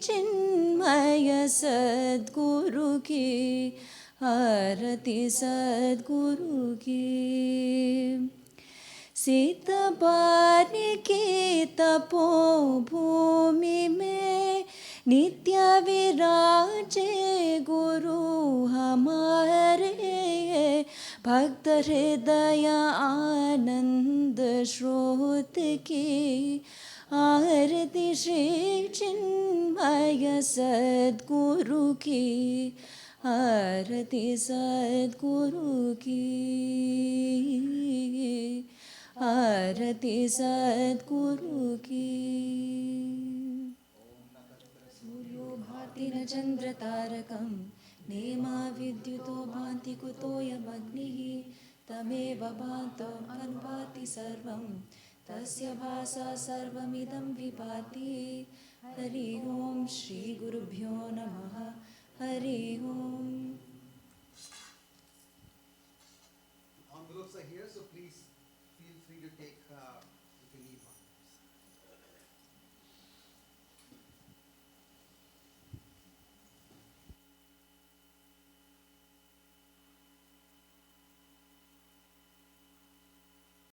चिन्मय सद्गुरु की आरती सद्गुरु की सीतबार की तपोभूमि में नित्य विराजे गुरु हमारे, भक्त हृदय आनंद स्रोत की। आरती श्री चिन्मय सद्गुरु की, आरती सद्गुरु की, आरती सद्गुरु की। सूर्यो भाति न चन्द्रतारकं, नेमा विद्युतो भान्ति कुतोऽयमग्निः। तमेव भान्तौ अनुभाति सर्वं, तस्य भासा सर्वमिदं विभाति। हरि ओं श्री गुरुभ्यो नमः। हरि ओं।